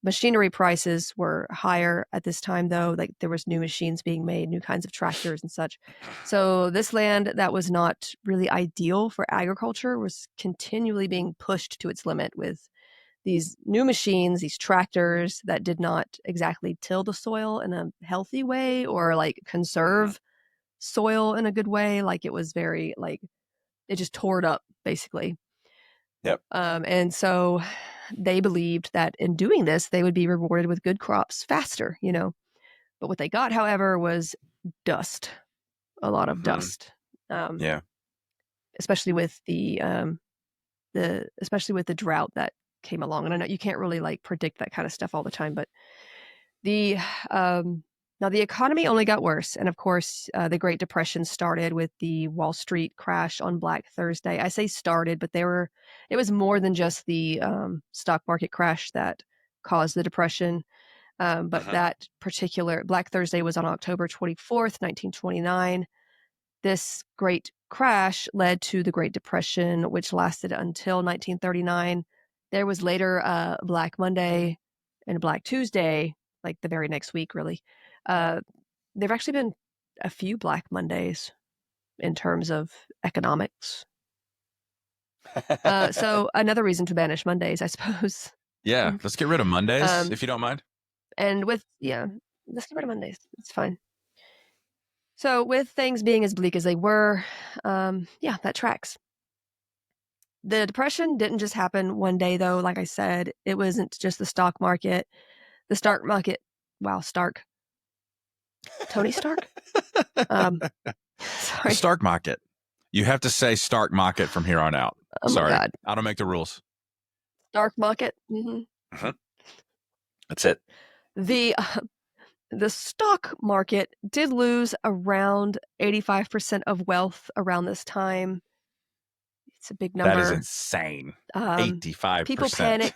Machinery prices were higher at this time, though. Like there was new machines being made, new kinds of tractors and such. So this land that was not really ideal for agriculture was continually being pushed to its limit with these new machines, these tractors that did not exactly till the soil in a healthy way or like conserve soil in a good way. Like it was very like, it just tore it up basically. Yep. And so they believed that in doing this, they would be rewarded with good crops faster, But what they got, however, was dust, a lot of dust. especially with the drought that came along. And I know you can't really like predict that kind of stuff all the time, but the now the economy only got worse. And of course, the Great Depression started with the Wall Street crash on Black Thursday. I say started, but it was more than just the stock market crash that caused the depression. But that particular Black Thursday was on October 24th, 1929. This great crash led to the Great Depression, which lasted until 1939. There was later Black Monday and Black Tuesday, like the very next week, really. There've actually been a few Black Mondays in terms of economics. So another reason to banish Mondays, I suppose. Yeah, let's get rid of Mondays, if you don't mind. And let's get rid of Mondays. It's fine. So with things being as bleak as they were, that tracks. The depression didn't just happen one day, though. Like I said, it wasn't just the stock market. The stock market, wow, Stark. Tony Stark? Sorry. The Stark market. You have to say Stark market from here on out. Oh Sorry, my God. I don't make the rules. Stark market? Mm-hmm. That's it. The stock market did lose around 85% of wealth around this time. It's a big number. That is insane. 85%.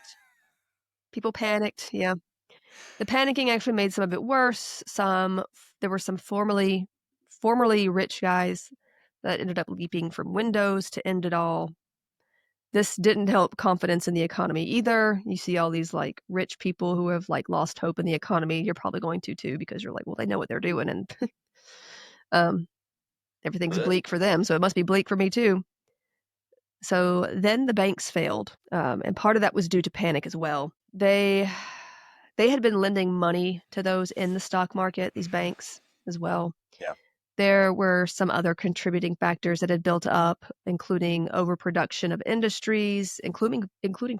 People panicked. Yeah. The panicking actually made some of it worse. There were some formerly rich guys that ended up leaping from windows to end it all. This didn't help confidence in the economy either. You see all these like rich people who have like lost hope in the economy. You're probably going to too, because you're like, well, they know what they're doing, and everything's bleak for them, so it must be bleak for me too. So then the banks failed, and part of that was due to panic as well. They had been lending money to those in the stock market, these banks as well. Yeah. There were some other contributing factors that had built up, including overproduction of industries, including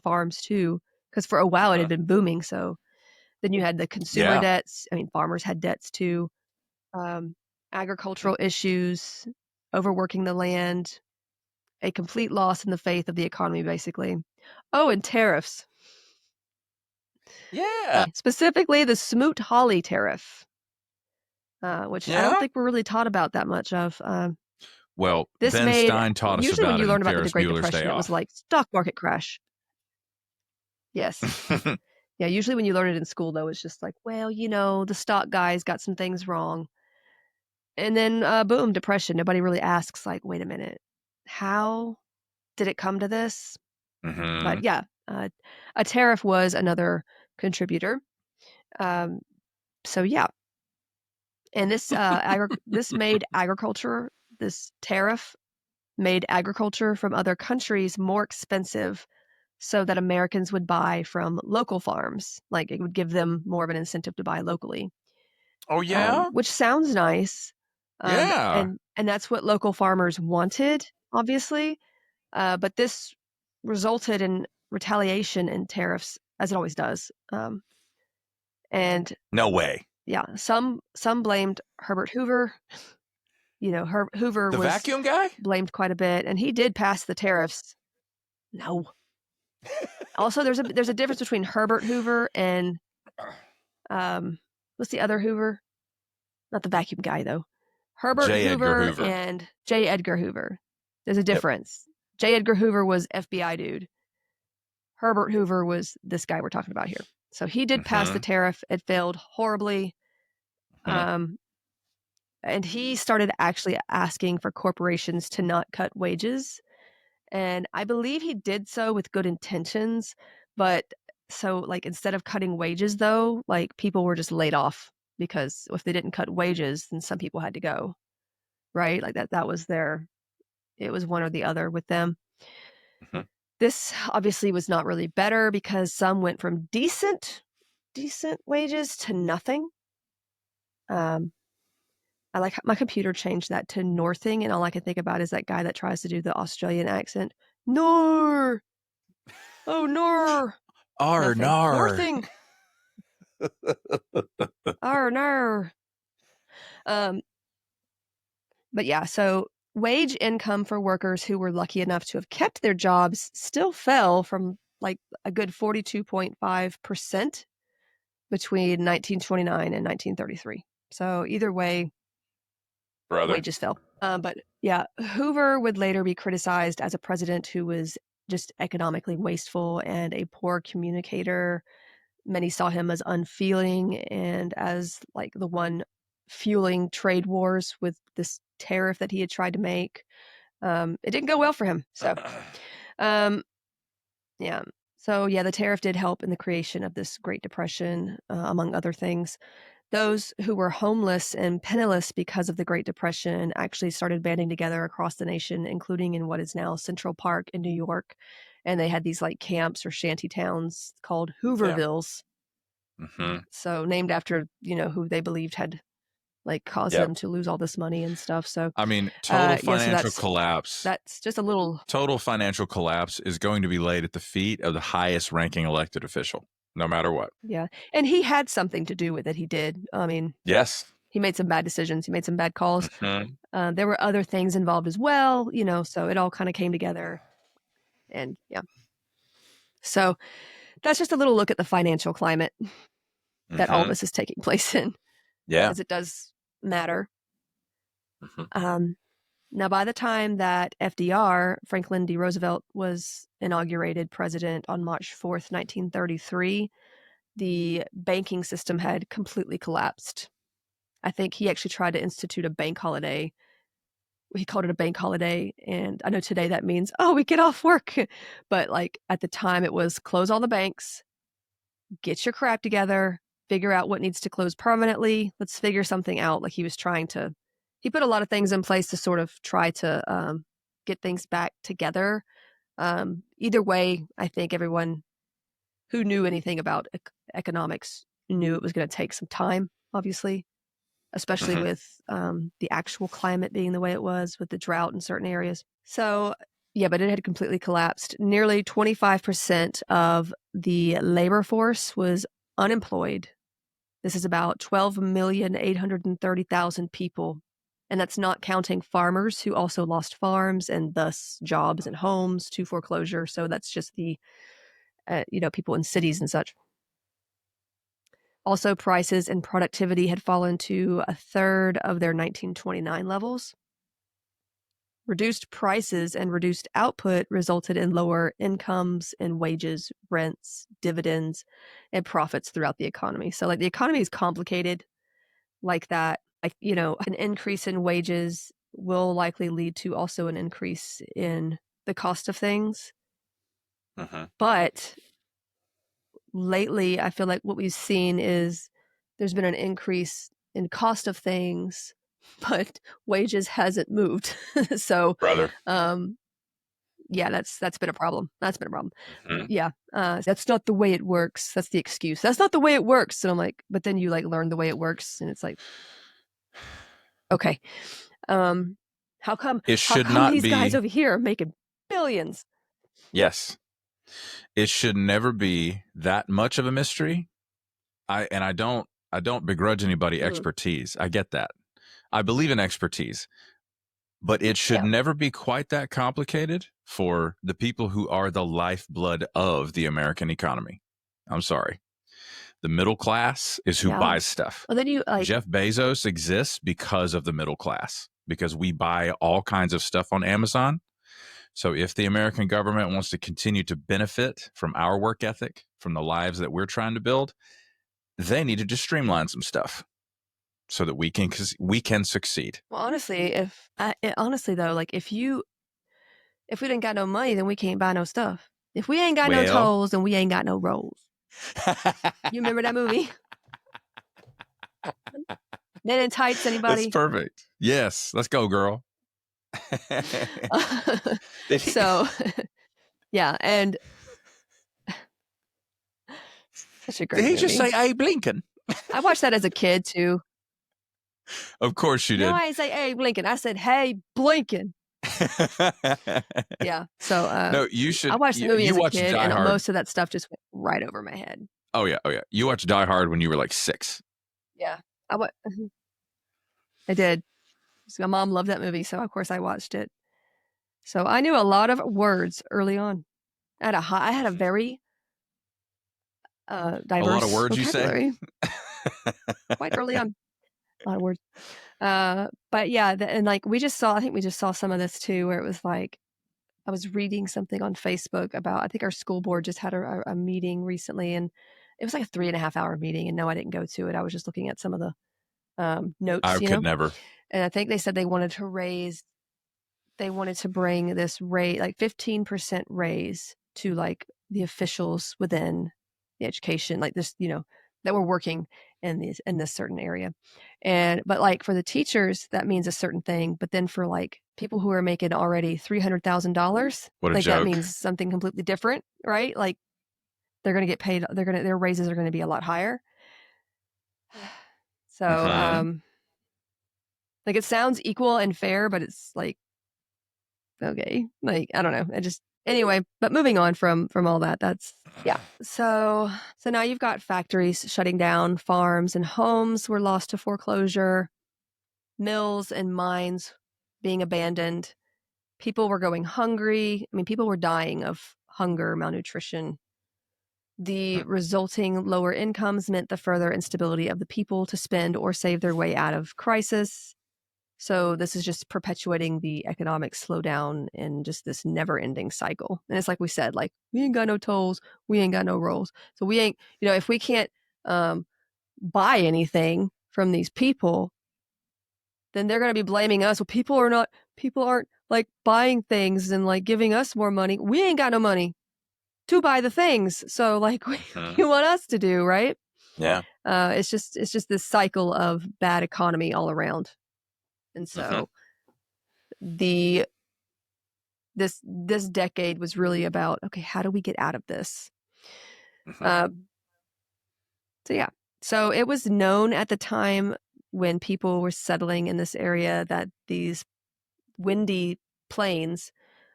farms too, because for a while it had been booming. So then you had the consumer debts. I mean, farmers had debts too. Agricultural issues, overworking the land, a complete loss in the faith of the economy, basically. Oh, and tariffs. Yeah. Specifically the Smoot-Hawley tariff. Which I don't think we're really taught about that much of. Well, Ben Stein taught us usually about when you it learn in about the Ferris Great Bueller's Depression, Day it was Off. like stock market crash. Yes. Yeah, usually when you learn it in school, though, it's just like, well, the stock guys got some things wrong. And then, boom, depression. Nobody really asks, like, wait a minute, how did it come to this? But yeah, a tariff was another contributor. So yeah. And this this tariff made agriculture from other countries more expensive, so that Americans would buy from local farms. Like it would give them more of an incentive to buy locally. Oh yeah? Which sounds nice. Yeah. And that's what local farmers wanted, obviously. But this resulted in retaliation and tariffs, as it always does. And no way. Yeah, some blamed Herbert Hoover. Hoover the was vacuum guy blamed quite a bit, and he did pass the tariffs. No. Also, there's a difference between Herbert Hoover and what's the other Hoover? Not the vacuum guy though. Herbert J. Edgar Hoover Hoover. and J. Edgar Hoover. There's a difference. J. Edgar Hoover was FBI dude. Herbert Hoover was this guy we're talking about here. So he did pass the tariff. It failed horribly. And he started actually asking for corporations to not cut wages. And I believe he did so with good intentions. But so like instead of cutting wages though, like people were just laid off, because if they didn't cut wages, then some people had to go. Right? Like that was it was one or the other with them. This obviously was not really better, because some went from decent wages to nothing. I like my computer changed that to northing, and all I can think about is that guy that tries to do the Australian accent. Nor. Oh, nor. Ar, nar. Northing. Ar, nar. But yeah, so wage income for workers who were lucky enough to have kept their jobs still fell from like a good 42.5% between 1929 and 1933. So either way, Brother. wages fell. But yeah, Hoover would later be criticized as a president who was just economically wasteful and a poor communicator. Many saw him as unfeeling and as like the one fueling trade wars with this tariff that he had tried to make. It didn't go well for him. So, yeah. So, yeah, the tariff did help in the creation of this Great Depression, among other things. Those who were homeless and penniless because of the Great Depression actually started banding together across the nation, including in what is now Central Park in New York. And they had these like camps or shanty towns called Hoovervilles. Mm-hmm. So named after, who they believed had like caused them to lose all this money and stuff. So I mean, total financial so collapse. That's just a little. Total financial collapse is going to be laid at the feet of the highest ranking elected official, no matter what. Yeah. And he had something to do with it. He did. I mean, yes, he made some bad decisions. He made some bad calls. Mm-hmm. There were other things involved as well, so it all kind of came together. And yeah. So that's just a little look at the financial climate that all this is taking place in. Yeah. Because it does matter. Now, by the time that FDR, Franklin D. Roosevelt, was inaugurated president on March 4th, 1933, the banking system had completely collapsed. I think he actually tried to institute a bank holiday. He called it a bank holiday. And I know today that means, we get off work. But like at the time it was close all the banks, get your crap together, figure out what needs to close permanently. Let's figure something out. Like he put a lot of things in place to sort of try to get things back together. Either way, I think everyone who knew anything about economics knew it was going to take some time, obviously, especially with the actual climate being the way it was with the drought in certain areas. So, yeah, but it had completely collapsed. Nearly 25% of the labor force was unemployed. This is about 12,830,000 people. And that's not counting farmers who also lost farms and thus jobs and homes to foreclosure. So that's just the, people in cities and such. Also, prices and productivity had fallen to a third of their 1929 levels. Reduced prices and reduced output resulted in lower incomes and wages, rents, dividends, and profits throughout the economy. So, like, the economy is complicated like that. Like, an increase in wages will likely lead to also an increase in the cost of things. But lately, I feel like what we've seen is there's been an increase in cost of things, but wages hasn't moved. So, brother. Yeah, that's been a problem. That's been a problem. Yeah, that's not the way it works. That's the excuse. That's not the way it works. And I'm like, but then you like learn the way it works, and it's like, okay, how come? It should not these be guys over here are making billions? Yes, it should never be that much of a mystery. I don't begrudge anybody expertise. I get that. I believe in expertise. But it should never be quite that complicated for the people who are the lifeblood of the American economy. I'm sorry. The middle class is who buys stuff. Well, then Jeff Bezos exists because of the middle class, because we buy all kinds of stuff on Amazon. So if the American government wants to continue to benefit from our work ethic, from the lives that we're trying to build, they need to just streamline some stuff so that we can succeed. Well, honestly, though, like if we didn't got no money, then we can't buy no stuff. If we ain't got no toes, then we ain't got no rolls. You remember that movie? Men in Tights, anybody? That's perfect. Yes, let's go, girl. So, yeah, and such a great movie. Did he just say Abe Lincoln? I watched that as a kid too. Of course you did. No, I didn't say Abe Lincoln. I said, hey, Blinken. Yeah. So no, you should. I watched the movie as a kid, and Hard. most of that stuff just went right over my head. Oh yeah. You watched Die Hard when you were like 6. Yeah, I did. So my mom loved that movie, so of course I watched it. So I knew a lot of words early on. I had a very A lot of diverse words, you say? vocabulary quite early on. A lot of words. But yeah, and like I think we just saw some of this too, where it was like, I was reading something on Facebook about, I think our school board just had a meeting recently, and it was like a 3.5 hour meeting. And no, I didn't go to it. I was just looking at some of the notes, I could never. And I think they said they wanted to bring this rate, like 15% raise to like the officials within the education, like this, that were working in this certain area. But like for the teachers, that means a certain thing. But then for like people who are making already $300,000, What a like joke. that means something completely different, right? Like they're going to get paid. Their raises are going to be a lot higher. So, like it sounds equal and fair, but it's like, okay, like I don't know. Anyway, but moving on from all that, yeah. So now you've got factories shutting down, farms and homes were lost to foreclosure, mills and mines being abandoned. People were going hungry. I mean, people were dying of hunger, malnutrition. The resulting lower incomes meant the further instability of the people to spend or save their way out of crisis. So this is just perpetuating the economic slowdown and just this never-ending cycle. And it's like we said, like, we ain't got no tolls, we ain't got no rolls. So we ain't, if we can't buy anything from these people, then they're going to be blaming us. Well, people aren't like buying things and like giving us more money. We ain't got no money to buy the things. So like, what you want us to do, right? Yeah. It's just this cycle of bad economy all around. And so this decade was really about, okay, how do we get out of this? So it was known at the time when people were settling in this area that these windy plains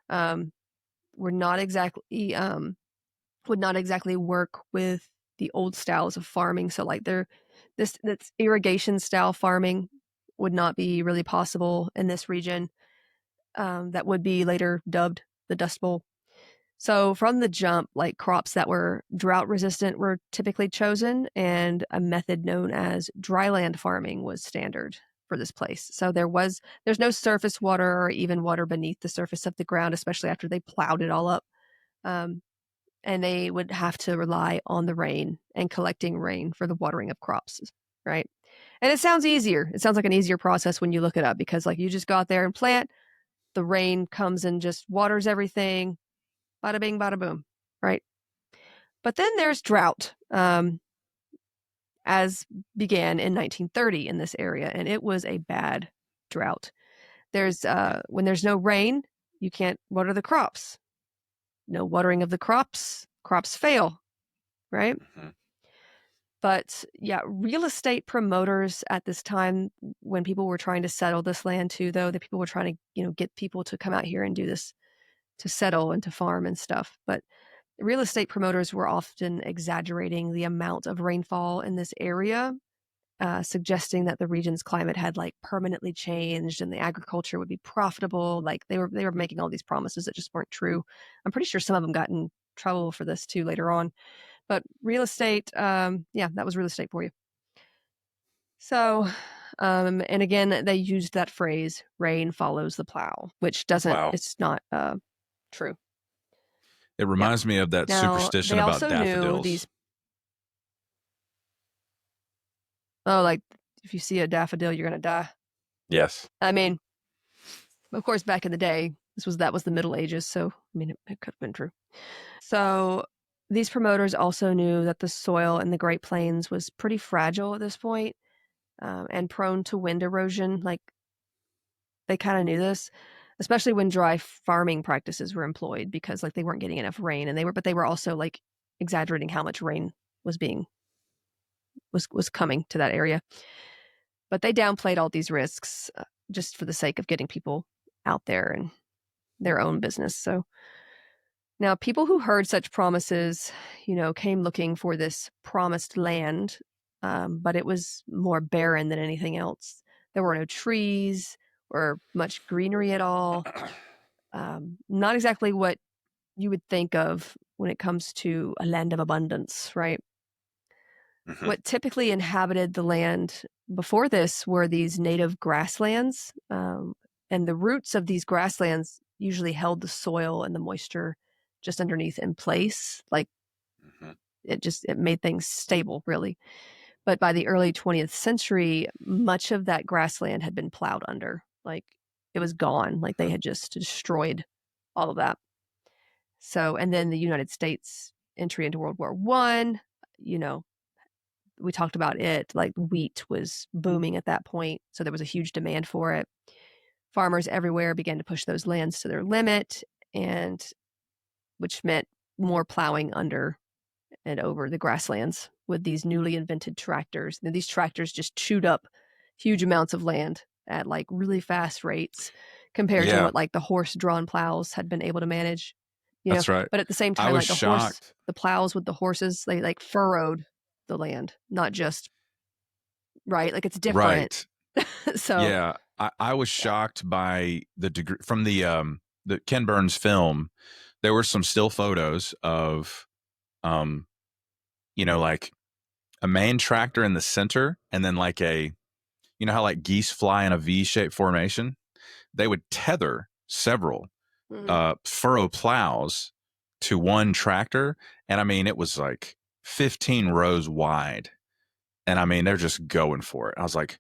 were not exactly would not exactly work with the old styles of farming. So like this irrigation style farming would not be really possible in this region. That would be later dubbed the Dust Bowl. So from the jump, like crops that were drought resistant were typically chosen, and a method known as dryland farming was standard for this place. So there's no surface water or even water beneath the surface of the ground, especially after they plowed it all up. And they would have to rely on the rain and collecting rain for the watering of crops, right? And it sounds easier. It sounds like an easier process when you look it up, because like you just go out there and plant, the rain comes and just waters everything, bada bing, bada boom, right? But then there's drought, as began in 1930 in this area, and it was a bad drought. When there's no rain, you can't water the crops. No watering of the crops fail, right? But yeah, real estate promoters at this time, when people were trying to settle this land too, though, the people were trying to, get people to come out here and do this, to settle and to farm and stuff. But real estate promoters were often exaggerating the amount of rainfall in this area, suggesting that the region's climate had like permanently changed and the agriculture would be profitable. Like they were making all these promises that just weren't true. I'm pretty sure some of them got in trouble for this too later on. But real estate, that was real estate for you. So, and again, they used that phrase, rain follows the plow, which it's not true. It reminds me of that superstition about daffodils. Like if you see a daffodil, you're going to die. Yes. I mean, of course, back in the day, that was the Middle Ages. So, I mean, it could have been true. So these promoters also knew that the soil in the Great Plains was pretty fragile at this point, and prone to wind erosion. Like they kind of knew this, especially when dry farming practices were employed, because like they weren't getting enough rain, and they were also like exaggerating how much rain was coming to that area. But they downplayed all these risks just for the sake of getting people out there and their own business. So now people who heard such promises, came looking for this promised land, but it was more barren than anything else. There were no trees, or much greenery at all. Not exactly what you would think of when it comes to a land of abundance, right? Mm-hmm. What typically inhabited the land before this were these native grasslands, and the roots of these grasslands usually held the soil and the moisture just underneath in place. Like Mm-hmm. it made things stable, really. But by the early 20th century, much of that grassland had been plowed under. Like it was gone. Like they had just destroyed all of that. So, and then the United States entry into World War I, you know, we talked about it, like wheat was booming at that point. So there was a huge demand for it. Farmers everywhere began to push those lands to their limit, and which meant more plowing under and over the grasslands with these newly invented tractors. And these tractors just chewed up huge amounts of land at like really fast rates compared to what like the horse-drawn plows had been able to manage. That's right. But at the same I time, was like shocked. the plows with the horses, they like furrowed the land, not just right. Like it's different. Right. So yeah, I was shocked by the degree from the Ken Burns film. There were some still photos of, like a main tractor in the center, and then like how like geese fly in a V-shaped formation. They would tether several furrow plows to one tractor, and I mean it was like 15 rows wide, and I mean they're just going for it. I was like,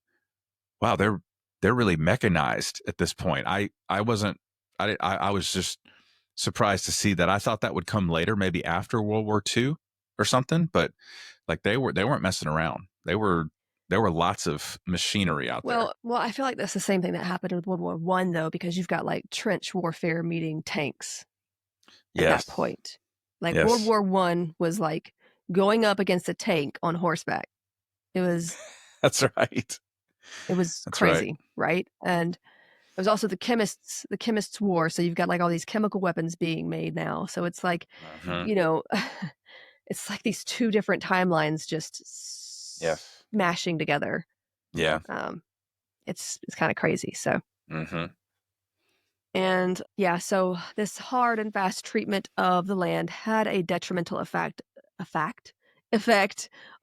wow, they're really mechanized at this point. I was just surprised to see that. I thought that would come later, maybe after World War II or something, but like they weren't messing around. There were lots of machinery out there. Well, I feel like that's the same thing that happened with World War I, though, because you've got like trench warfare meeting tanks at that point. Like World War I was like going up against a tank on horseback. It was That's right. It was crazy, right? And it was also the chemists' war. So you've got like all these chemical weapons being made now. So it's like, it's like these two different timelines just smashing together. Yeah. It's kind of crazy. So. And yeah, so this hard and fast treatment of the land had a detrimental effect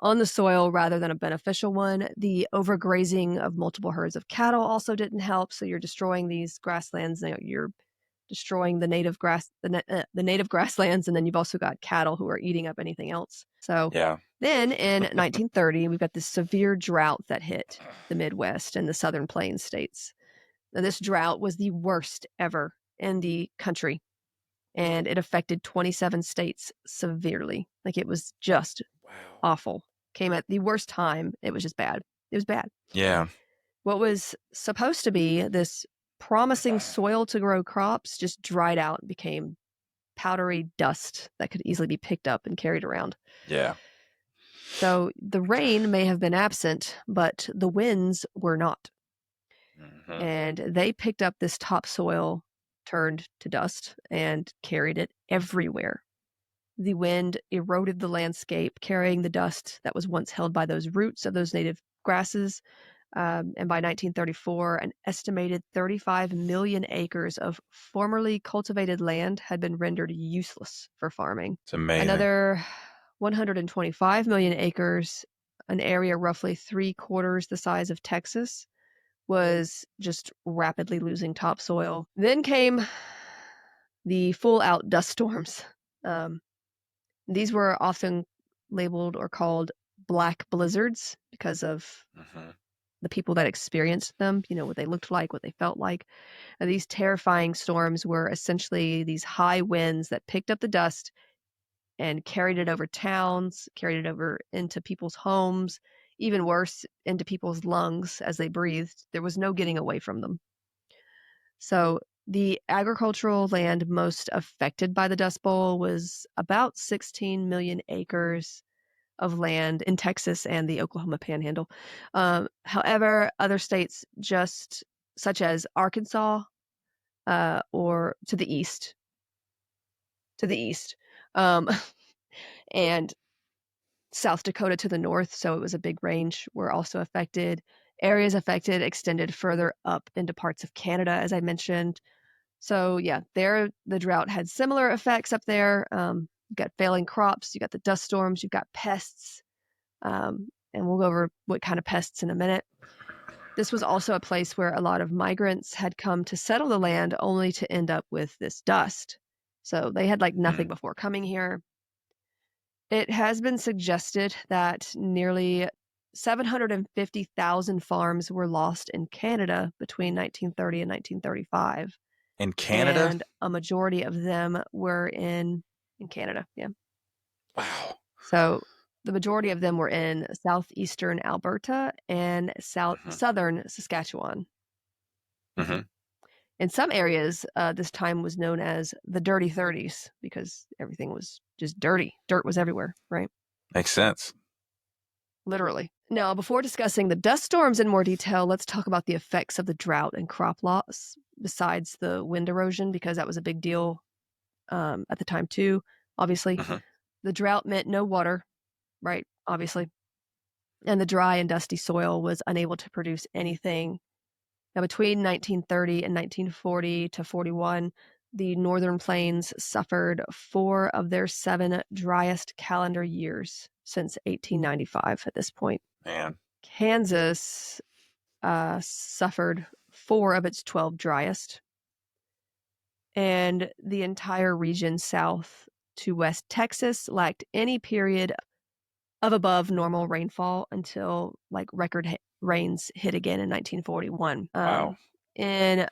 on the soil rather than a beneficial one. The overgrazing of multiple herds of cattle also didn't help. So you're destroying these grasslands. You're destroying the native native grasslands, and then you've also got cattle who are eating up anything else. So then in 1930, we've got this severe drought that hit the Midwest and the Southern Plains states. Now, this drought was the worst ever in the country, and it affected 27 states severely. Like it was just awful. Came at the worst time. It was just bad. It was bad. Yeah. What was supposed to be this promising soil to grow crops just dried out and became powdery dust that could easily be picked up and carried around. Yeah. So the rain may have been absent, but the winds were not. And they picked up this topsoil turned to dust and carried it everywhere. The wind eroded the landscape, carrying the dust that was once held by those roots of those native grasses. And by 1934, an estimated 35 million acres of formerly cultivated land had been rendered useless for farming. It's amazing. Another 125 million acres, an area roughly 3/4 the size of Texas, was just rapidly losing topsoil. Then came the full-out dust storms. These were often labeled or called black blizzards because of the people that experienced them, what they looked like, what they felt like. And these terrifying storms were essentially these high winds that picked up the dust and carried it over towns, carried it over into people's homes, even worse, into people's lungs as they breathed. There was no getting away from them. So the agricultural land most affected by the Dust Bowl was about 16 million acres of land in Texas and the Oklahoma Panhandle. However, other states such as Arkansas or to the east, and South Dakota to the north, so it was a big range, were also affected. Areas affected extended further up into parts of Canada, as I mentioned. So yeah, there the drought had similar effects up there. You got failing crops, you got the dust storms, you've got pests, and we'll go over what kind of pests in a minute. This was also a place where a lot of migrants had come to settle the land only to end up with this dust. So they had like nothing before coming here. It has been suggested that nearly 750,000 farms were lost in Canada between 1930 and 1935. In Canada? And a majority of them were in Canada, yeah. Wow. So the majority of them were in southeastern Alberta and southern Saskatchewan. Mm-hmm. In some areas, this time was known as the Dirty 30s because everything was just dirty. Dirt was everywhere, right? Makes sense. Literally. Now, before discussing the dust storms in more detail, let's talk about the effects of the drought and crop loss, besides the wind erosion, because that was a big deal at the time too, obviously. Mm-hmm. The drought meant no water, right? Obviously. And the dry and dusty soil was unable to produce anything. Now, between 1930 and 1940 to 41, the Northern Plains suffered 4 of their 7 driest calendar years since 1895 at this point. Man. Kansas suffered 4 of its 12 driest. And the entire region south to West Texas lacked any period of above normal rainfall until like record rains hit again in 1941. Wow. In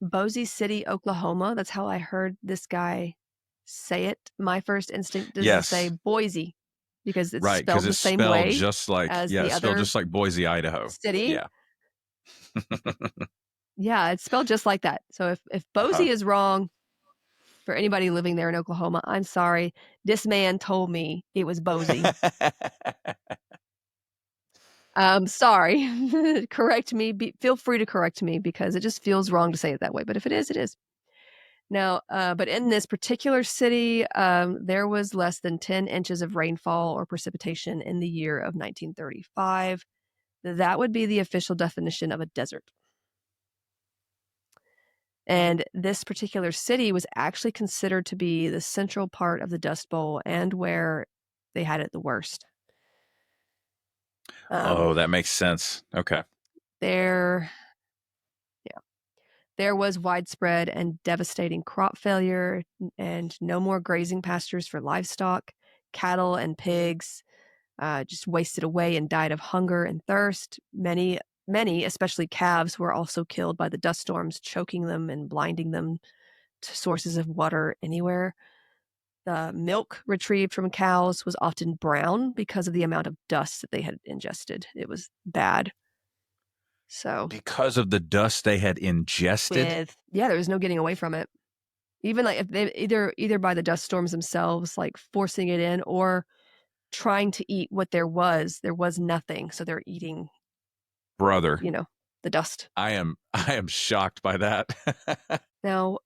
Boise City, Oklahoma, that's how I heard this guy say it. My first instinct is to say Boise because it's spelled the same way just like as the spelled other just like Boise, Idaho. city. Yeah. Yeah, it's spelled just like that. So if Boise is wrong, for anybody living there in Oklahoma, I'm sorry. This man told me it was Boise. Sorry. Correct me. Feel free to correct me because it just feels wrong to say it that way. But if it is, it is. Now, but in this particular city, there was less than 10 inches of rainfall or precipitation in the year of 1935. That would be the official definition of a desert. And this particular city was actually considered to be the central part of the Dust Bowl and where they had it the worst. That makes sense. Okay. There was widespread and devastating crop failure and no more grazing pastures for livestock. Cattle and pigs just wasted away and died of hunger and thirst. Many, especially calves, were also killed by the dust storms, choking them and blinding them to sources of water anywhere. The milk retrieved from cows was often brown because of the amount of dust that they had ingested. It was bad. So because of the dust they had ingested? There was no getting away from it. Even like if they either by the dust storms themselves, like forcing it in, or trying to eat what there was nothing. So they're eating, brother, the dust. I am shocked by that. Now,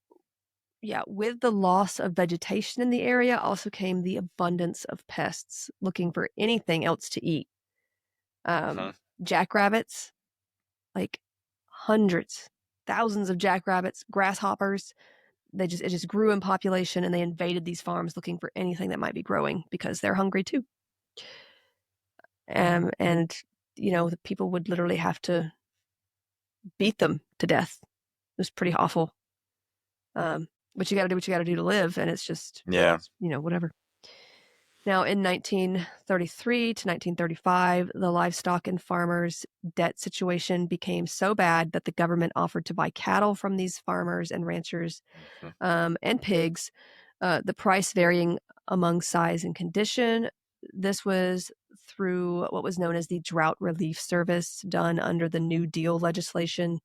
with the loss of vegetation in the area also came the abundance of pests looking for anything else to eat. Jackrabbits, like hundreds, thousands of jackrabbits, grasshoppers. It just grew in population, and they invaded these farms looking for anything that might be growing because they're hungry too. And the people would literally have to beat them to death. It was pretty awful. But you got to do what you got to do to live, and it's just whatever. Now, in 1933 to 1935, the livestock and farmers' debt situation became so bad that the government offered to buy cattle from these farmers and ranchers and pigs, the price varying among size and condition. This was through what was known as the Drought Relief Service, done under the New Deal legislation.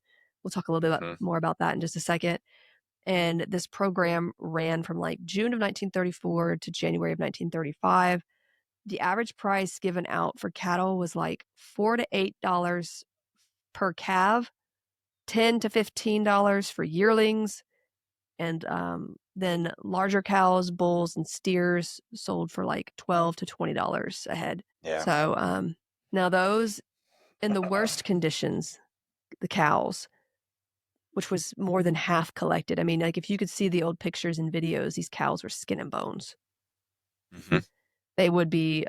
We'll talk a little bit more about that in just a second. And this program ran from like June of 1934 to January of 1935. The average price given out for cattle was like $4 to $8 per calf, $10 to $15 for yearlings, and then larger cows, bulls, and steers sold for like $12 to $20 a head. Yeah. So now those in the worst conditions, the cows, which was more than half collected. I mean, like if you could see the old pictures and videos, these cows were skin and bones. Mm-hmm. They would be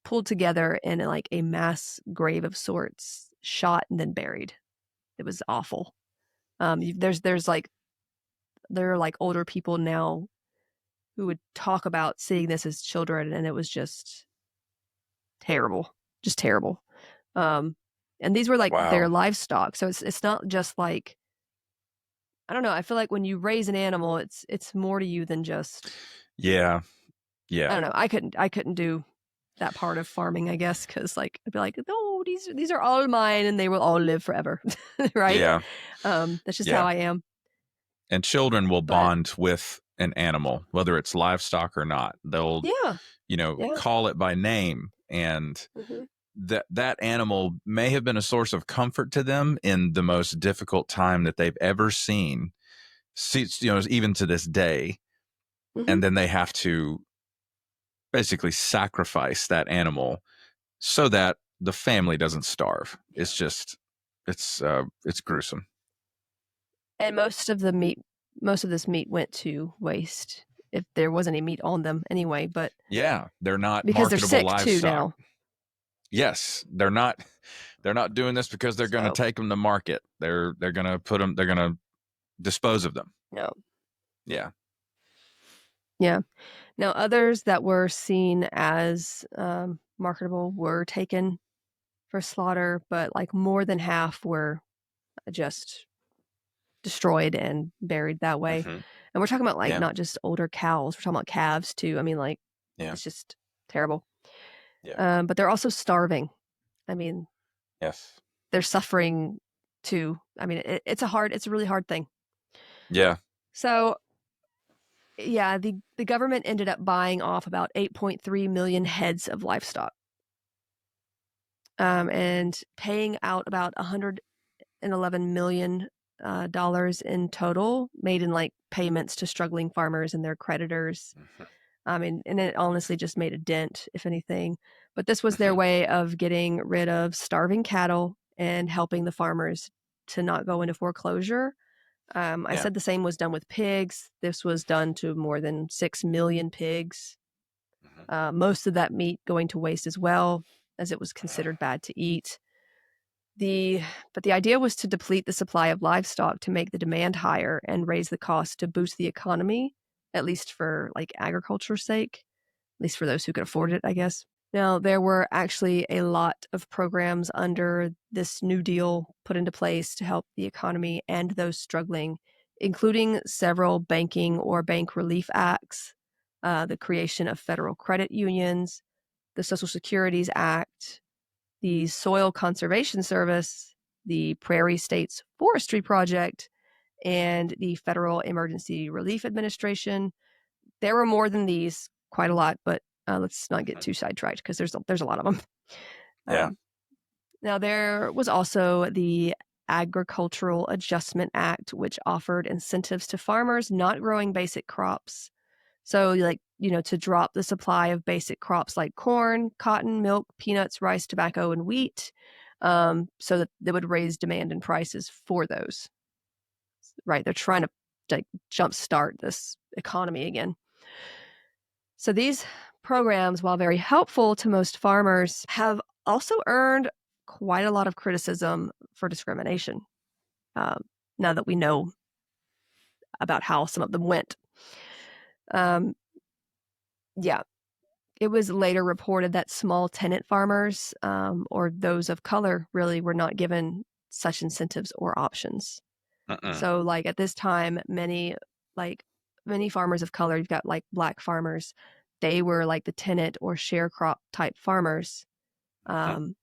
pulled together in like a mass grave of sorts, shot and then buried. It was awful. There's like there are like older people now who would talk about seeing this as children, and it was just terrible, just terrible. And these were like their Wow. livestock, so it's not just like, I don't know. I feel like when you raise an animal, it's more to you than just. Yeah. I don't know. I couldn't do that part of farming, I guess, because like I'd be like, no, these are all mine, and they will all live forever, right? Yeah. That's just how I am. And children will But bond with an animal, whether it's livestock or not. They'll, call it by name, and that animal may have been a source of comfort to them in the most difficult time that they've ever seen, even to this day. And then they have to basically sacrifice that animal so that the family doesn't starve. It's just, it's gruesome. And most of this meat went to waste, if there was any meat on them anyway. But yeah, they're not because they're sick livestock too now. Yes, they're not doing this because they're going to take them to market. They're going to put them. They're going to dispose of them. No. Yeah. Yeah. Now, others that were seen as marketable were taken for slaughter, but like more than half were just destroyed and buried that way. Mm-hmm. And we're talking about like not just older cows, we're talking about calves too. I mean, like, it's just terrible. Yeah. But they're also starving. I mean, yes, they're suffering too. I mean, it's a really hard thing. Yeah. So yeah, the government ended up buying off about 8.3 million heads of livestock, and paying out about $111 million in total, made in like payments to struggling farmers and their creditors. Mm-hmm. I mean, and it honestly just made a dent, if anything. But this was their way of getting rid of starving cattle and helping the farmers to not go into foreclosure. I said the same was done with pigs. This was done to more than 6 million pigs. Most of that meat going to waste as well, as it was considered bad to eat. But the idea was to deplete the supply of livestock to make the demand higher and raise the cost to boost the economy, at least for like agriculture's sake, at least for those who could afford it, I guess. Now, there were actually a lot of programs under this New Deal put into place to help the economy and those struggling, including several banking or bank relief acts, the creation of federal credit unions, the Social Securities Act, the Soil Conservation Service, the Prairie States Forestry Project, and the Federal Emergency Relief Administration. There were more than these, quite a lot, but let's not get too sidetracked because there's a lot of them. Yeah. Now, there was also the Agricultural Adjustment Act, which offered incentives to farmers not growing basic crops. So, like, to drop the supply of basic crops like corn, cotton, milk, peanuts, rice, tobacco, and wheat, so that they would raise demand and prices for those. Right? They're trying to like jumpstart this economy again. So these programs, while very helpful to most farmers, have also earned quite a lot of criticism for discrimination, now that we know about how some of them went. Yeah, it was later reported that small tenant farmers, or those of color, really were not given such incentives or options. So, like at this time, many farmers of color, you've got like Black farmers, they were like the tenant or sharecrop type farmers. And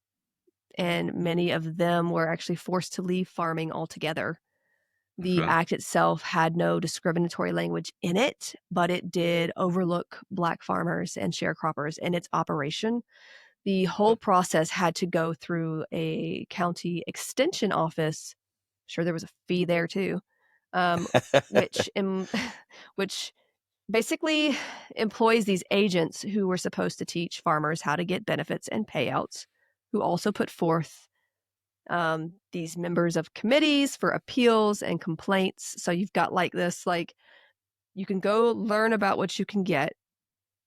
many of them were actually forced to leave farming altogether. The act itself had no discriminatory language in it, but it did overlook Black farmers and sharecroppers in its operation. The whole process had to go through a county extension office. Sure, there was a fee there too, which basically employs these agents who were supposed to teach farmers how to get benefits and payouts, who also put forth these members of committees for appeals and complaints. So you've got like this, like you can go learn about what you can get,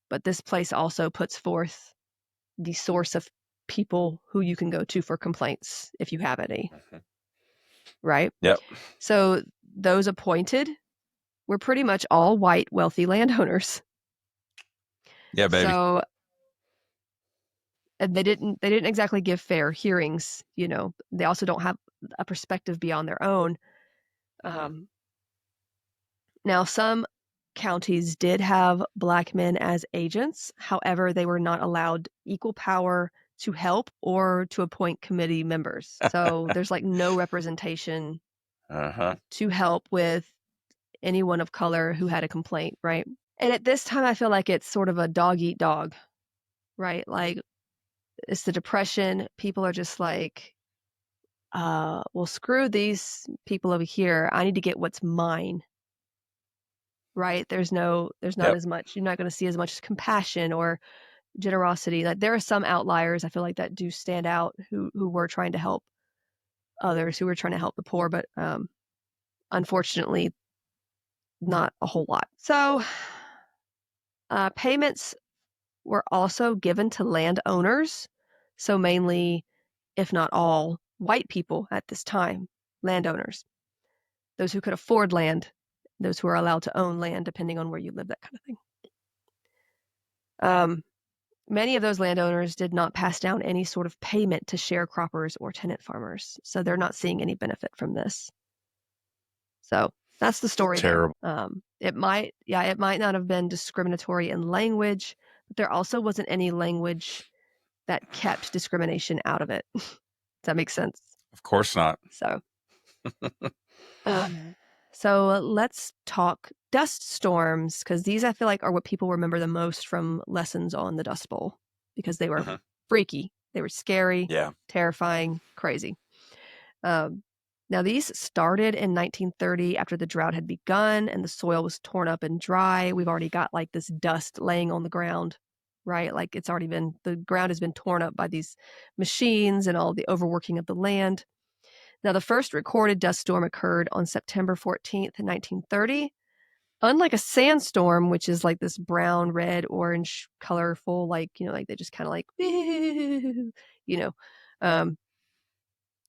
but this place also puts forth the source of people who you can go to for complaints if you have any. Right? Yep. So those appointed were pretty much all white, wealthy landowners. Yeah, baby. So and they didn't exactly give fair hearings. They also don't have a perspective beyond their own. Now, some counties did have Black men as agents. However, they were not allowed equal power to help or to appoint committee members. So there's like no representation to help with anyone of color who had a complaint, right? And at this time, I feel like it's sort of a dog eat dog, right? Like it's the Depression. People are just like, well, screw these people over here. I need to get what's mine. Right? There's not as much, you're not going to see as much compassion or generosity. Like there are some outliers, I feel like, that do stand out who were trying to help others, who were trying to help the poor, but unfortunately not a whole lot. So payments were also given to landowners. So mainly, if not all, white people at this time, landowners, those who could afford land, those who are allowed to own land, depending on where you live, that kind of thing. Many of those landowners did not pass down any sort of payment to sharecroppers or tenant farmers, so they're not seeing any benefit from this. So that's the story. Terrible. There. It might not have been discriminatory in language, but there also wasn't any language that kept discrimination out of it. Does that make sense? Of course not. So let's talk dust storms, because these I feel like are what people remember the most from lessons on the Dust Bowl, because they were freaky, they were scary, terrifying, crazy. Now these started in 1930 after the drought had begun and the soil was torn up and dry. We've already got like this dust laying on the ground, right? Like the ground has been torn up by these machines and all the overworking of the land. Now, the first recorded dust storm occurred on September 14th, 1930. Unlike a sandstorm, which is like this brown, red, orange, colorful, like they just kind of like,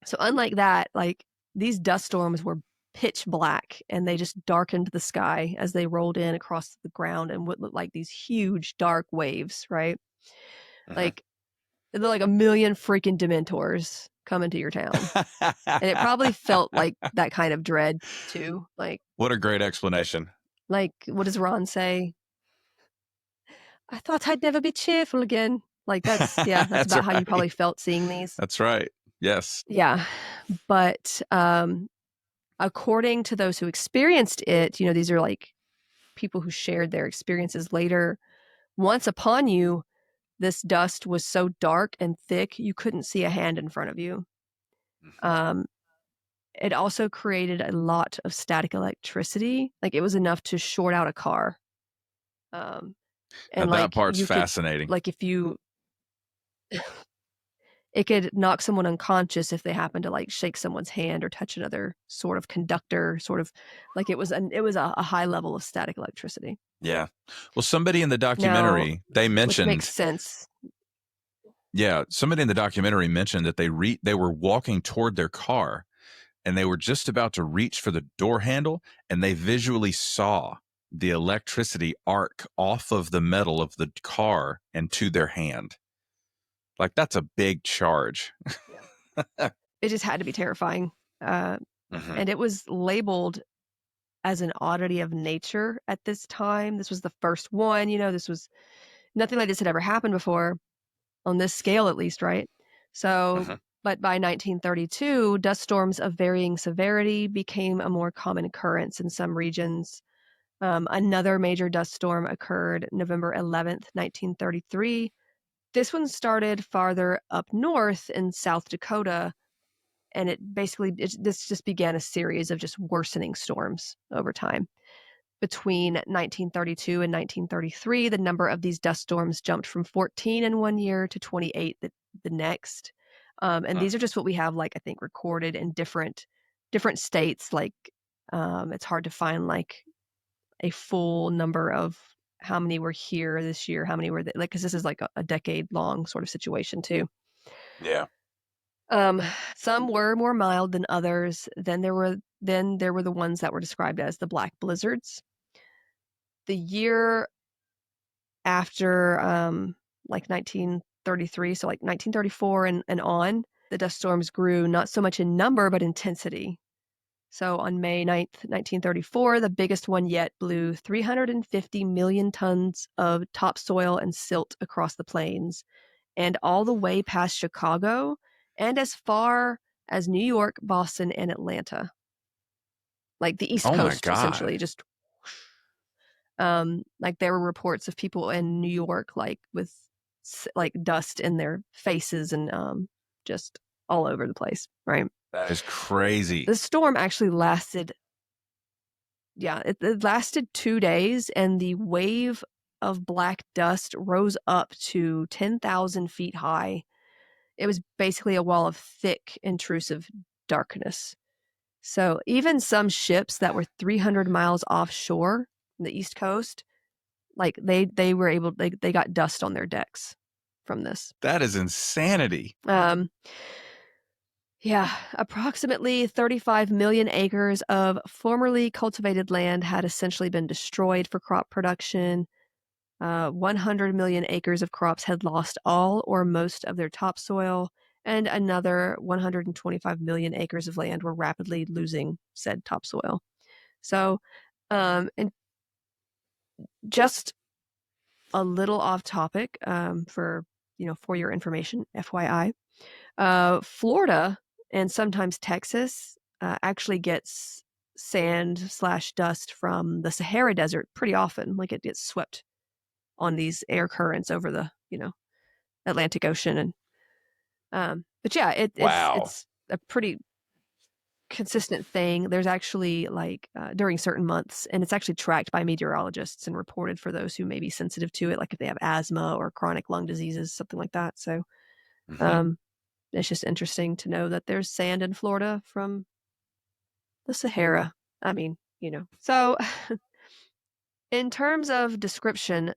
So unlike that, like these dust storms were pitch black and they just darkened the sky as they rolled in across the ground and would look like these huge dark waves, right? Like they're like a million freaking Dementors coming to your town. And it probably felt like that kind of dread too. Like, what a great explanation. Like, what does Ron say? I thought I'd never be cheerful again. Like that's about right. How you probably felt seeing these. That's right. Yes. Yeah. But according to those who experienced it, these are like people who shared their experiences later. Once upon you, this dust was so dark and thick, you couldn't see a hand in front of you. It also created a lot of static electricity. Like it was enough to short out a car. And that part's fascinating. Like if you, it could knock someone unconscious if they happened to like shake someone's hand or touch another sort of conductor, sort of like it was a high level of static electricity. Yeah. Well, somebody in the documentary, they mentioned, which makes sense. Yeah. Somebody in the documentary mentioned that they were walking toward their car and they were just about to reach for the door handle and they visually saw the electricity arc off of the metal of the car and to their hand. Like that's a big charge. Yeah. It just had to be terrifying. And it was labeled as an oddity of nature at this time. This was the first one, this was nothing like this had ever happened before on this scale, at least, right? So, but by 1932, dust storms of varying severity became a more common occurrence in some regions. Another major dust storm occurred November 11th, 1933. This one started farther up north in South Dakota, and this just began a series of just worsening storms over time. Between 1932 and 1933, the number of these dust storms jumped from 14 in one year to 28 the next. And these are just what we have, like, I think, recorded in different states. Like, it's hard to find like a full number of how many were here this year, how many were like, because this is like a decade long sort of situation too. Yeah. Some were more mild than others. Then there were the ones that were described as the black blizzards. The year after like 1933, so like 1934 and on, the dust storms grew not so much in number but intensity. So on May 9th, 1934, the biggest one yet blew 350 million tons of topsoil and silt across the plains, and all the way past Chicago and as far as New York, Boston, and Atlanta. Like the East Oh my Coast, essentially. God. Just like there were reports of people in New York like with like dust in their faces and just all over the place, right? That is crazy. The storm actually lasted, it lasted 2 days, and the wave of black dust rose up to 10,000 feet high. It was basically a wall of thick, intrusive darkness. So even some ships that were 300 miles offshore, the East Coast, like they were able, they got dust on their decks from this. That is insanity. Yeah, approximately 35 million acres of formerly cultivated land had essentially been destroyed for crop production. 100 million acres of crops had lost all or most of their topsoil, and another 125 million acres of land were rapidly losing said topsoil. So, and just a little off topic, for your information, FYI, Florida and sometimes Texas actually gets sand/dust from the Sahara Desert pretty often. Like it gets swept on these air currents over the Atlantic Ocean, and but yeah, Wow. it's a pretty consistent thing. There's actually like during certain months, and it's actually tracked by meteorologists and reported for those who may be sensitive to it, like if they have asthma or chronic lung diseases, something like that. So it's just interesting to know that there's sand in Florida from the Sahara. I mean, So in terms of description,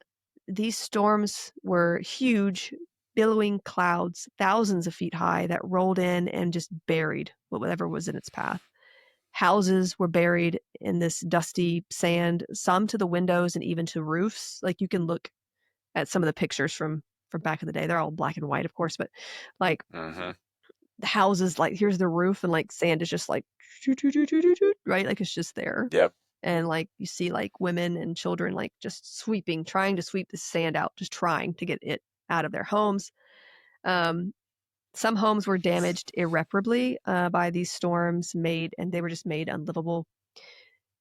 these storms were huge, billowing clouds, thousands of feet high, that rolled in and just buried whatever was in its path. Houses were buried in this dusty sand, some to the windows and even to roofs. Like you can look at some of the pictures from back in the day. They're all black and white, of course, but like the houses, like here's the roof, and like sand is just like right, like it's just there. Yep. And like you see like women and children like just trying to sweep the sand out, just trying to get it out of their homes. Some homes were damaged irreparably by these storms, and they were just made unlivable.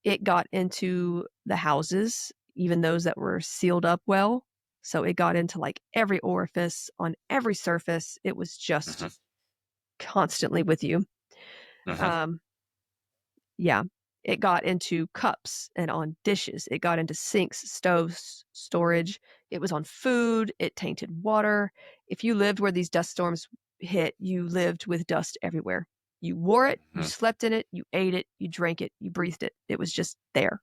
It got into the houses, even those that were sealed up well. So it got into like every orifice, on every surface. It was just constantly with you. Yeah. It got into cups and on dishes. It got into sinks, stoves, storage. It was on food. It tainted water. If you lived where these dust storms hit, you lived with dust everywhere. You wore it, you slept in it, you ate it, you drank it, you breathed it. It was just there.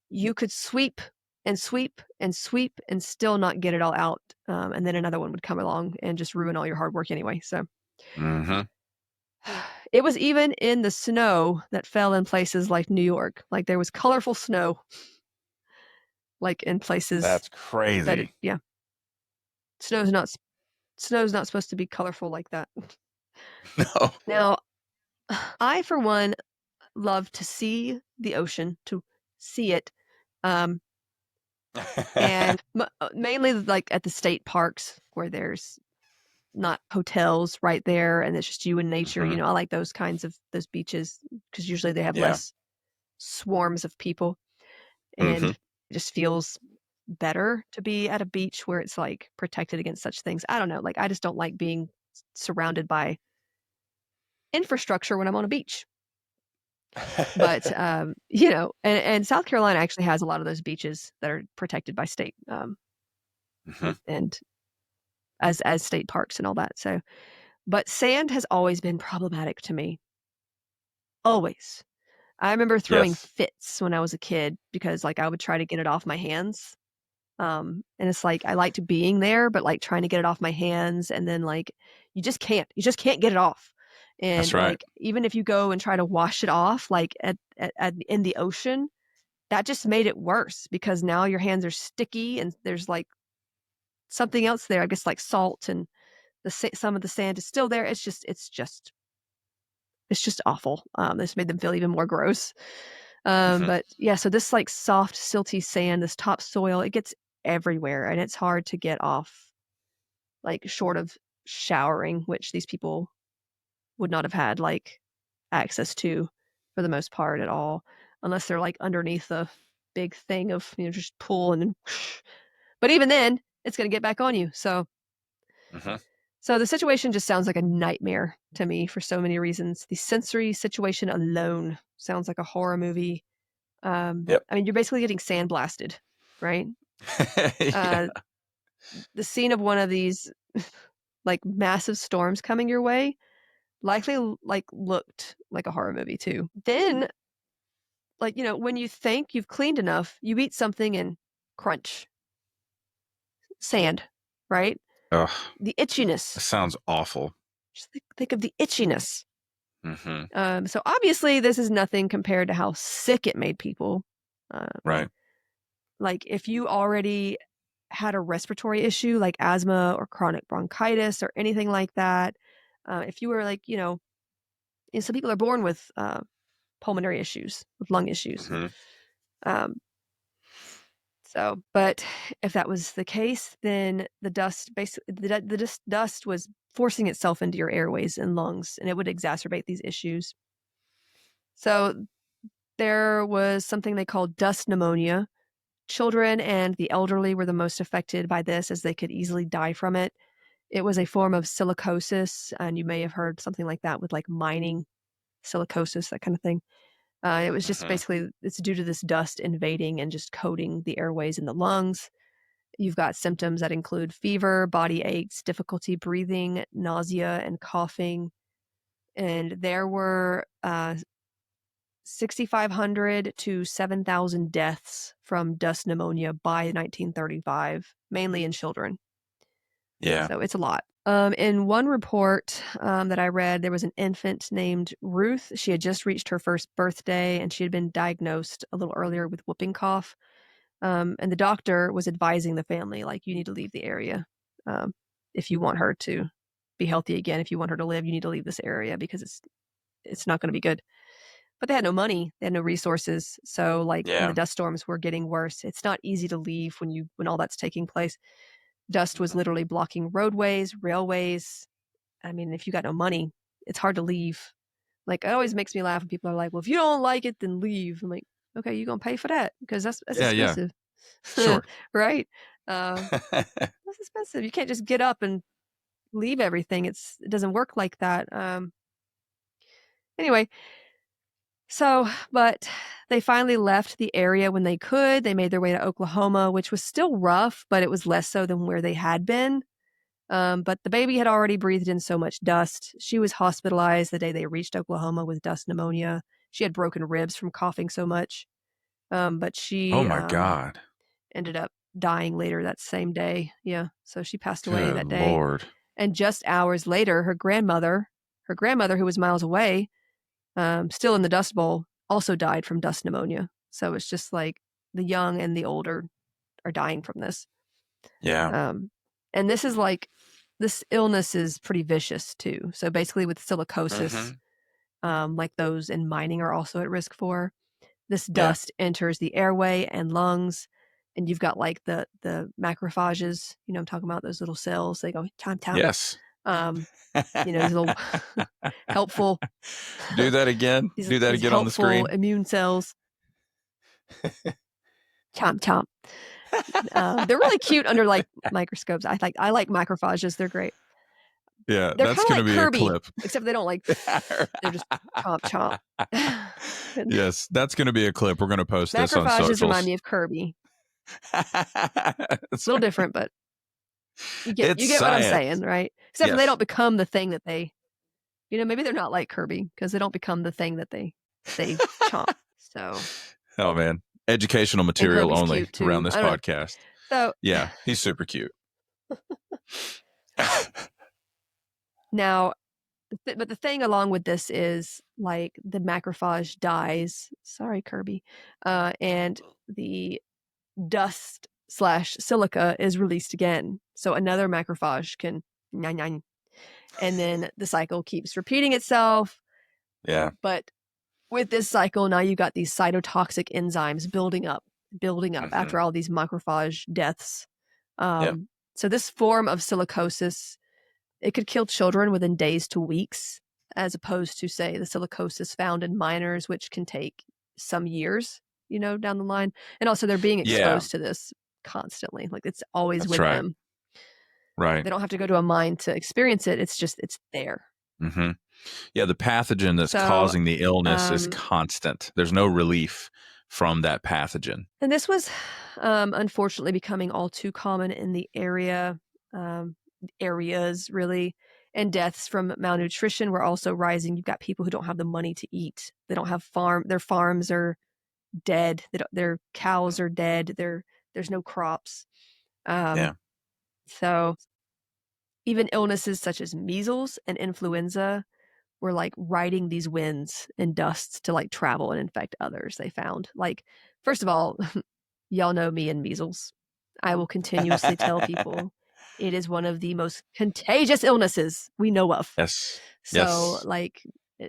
You could sweep and sweep and sweep and still not get it all out. And then another one would come along and just ruin all your hard work anyway. So it was even in the snow that fell in places like New York. Like there was colorful snow, like in places. That's crazy. Snow's not supposed to be colorful like that. No. Now, I for one love to see the ocean, to see it, and mainly like at the state parks where there's not hotels right there and it's just you and nature. I like those beaches because usually they have less swarms of people, and it just feels better to be at a beach where it's like protected against such things. I don't know, like I just don't like being surrounded by infrastructure when I'm on a beach. But and South Carolina actually has a lot of those beaches that are protected by state and as state parks and all that. So, but sand has always been problematic to me. Always. I remember throwing fits when I was a kid because like I would try to get it off my hands. And it's like I liked being there, but like trying to get it off my hands, and then like you just can't get it off. And That's right. like even if you go and try to wash it off, like at in the ocean, that just made it worse because now your hands are sticky and there's like something else there. I guess like salt and some of the sand is still there. It's just awful. This made them feel even more gross. But yeah, so this like soft, silty sand, this topsoil, it gets everywhere and it's hard to get off, like short of showering, which these people would not have had like access to for the most part at all, unless they're like underneath a big thing of, just pull and then but even then it's going to get back on you. So So the situation just sounds like a nightmare to me for so many reasons. The sensory situation alone sounds like a horror movie. I mean, you're basically getting sandblasted, right? Yeah. The scene of one of these like massive storms coming your way likely like looked like a horror movie too. Then, like, when you think you've cleaned enough, you eat something and crunch. Sand, right? Ugh, the itchiness. that sounds awful. Just think of the itchiness. So obviously this is nothing compared to how sick it made people. Right. Like if you already had a respiratory issue like asthma or chronic bronchitis or anything like that, if you were like, some people are born with pulmonary issues, with lung issues. But if that was the case, then the dust basically the dust was forcing itself into your airways and lungs, and it would exacerbate these issues. So there was something they called dust pneumonia. Children and the elderly were the most affected by this, as they could easily die from it. It was a form of silicosis, and you may have heard something like that with like mining silicosis, that kind of thing. It was just basically, it's due to this dust invading and just coating the airways and the lungs. You've got symptoms that include fever, body aches, difficulty breathing, nausea, and coughing. And there were 6,500 to 7,000 deaths from dust pneumonia by 1935, mainly in children. Yeah. So it's a lot. In one report that I read, there was an infant named Ruth. She had just reached her first birthday, and she had been diagnosed a little earlier with whooping cough. And the doctor was advising the family, like, you need to leave the area. If you want her to be healthy again, if you want her to live, you need to leave this area because it's not going to be good. But they had no money, they had no resources. So like when the dust storms were getting worse, it's not easy to leave when all that's taking place. Dust was literally blocking roadways, railways. I mean, if you got no money, it's hard to leave. Like, it always makes me laugh when people are like, well, if you don't like it, then leave. I'm like, okay, you're going to pay for that because that's expensive. Sure. Right? That's expensive. You can't just get up and leave everything. It doesn't work like that. Anyway, but they finally left the area when they could. They made their way to Oklahoma, which was still rough, but it was less so than where they had been. But the baby had already breathed in so much dust. She was hospitalized the day they reached Oklahoma with dust pneumonia. She had broken ribs from coughing so much. But she oh my God, ended up dying later that same day. Yeah. So she passed away good that day. Lord. And just hours later, her grandmother, who was miles away, still in the Dust Bowl, also died from dust pneumonia. So it's just like the young and the older are dying from this. Yeah. And this is like, this illness is pretty vicious too. So basically with silicosis, like those in mining are also at risk for, this dust enters the airway and lungs, and you've got like the macrophages, I'm talking about those little cells. They go chomp chomp. Yes. These little helpful. Do that again. Do that again on the screen. Immune cells. Chomp chomp. They're really cute under like microscopes. I like macrophages. They're great. Yeah, they're that's going to be Kirby, a clip. Except they don't like. They're just chomp chomp. Yes, that's going to be a clip. We're going to post this on socials. Macrophages remind me of Kirby. It's a little different, but You It's get what I'm science. saying, right? Except for they Yes. don't become the thing that they, maybe they're not like Kirby because they don't become the thing that they chomp. So, Oh man, educational and material Kirby's only cute around too. this I don't know. podcast. So Yeah, he's super cute. now, but the thing along with this is like the macrophage dies. Sorry, Kirby, and the dust / silica is released again. So another macrophage can, and then the cycle keeps repeating itself. Yeah. But with this cycle, now you've got these cytotoxic enzymes building up after all these macrophage deaths. So this form of silicosis, it could kill children within days to weeks, as opposed to, say, the silicosis found in minors, which can take some years, down the line. And also they're being exposed to this constantly. Like it's always That's with right. them. Right. They don't have to go to a mine to experience it. It's there. Yeah, the pathogen that's causing the illness is constant. There's no relief from that pathogen. And this was unfortunately becoming all too common in the areas really. And deaths from malnutrition were also rising. You've got people who don't have the money to eat. They don't have their farms are dead. Their cows are dead. There's no crops. So even illnesses such as measles and influenza were like riding these winds and dusts to like travel and infect others. They found, like, first of all, y'all know me and measles. I will continuously tell people it is one of the most contagious illnesses we know of. Yes. So like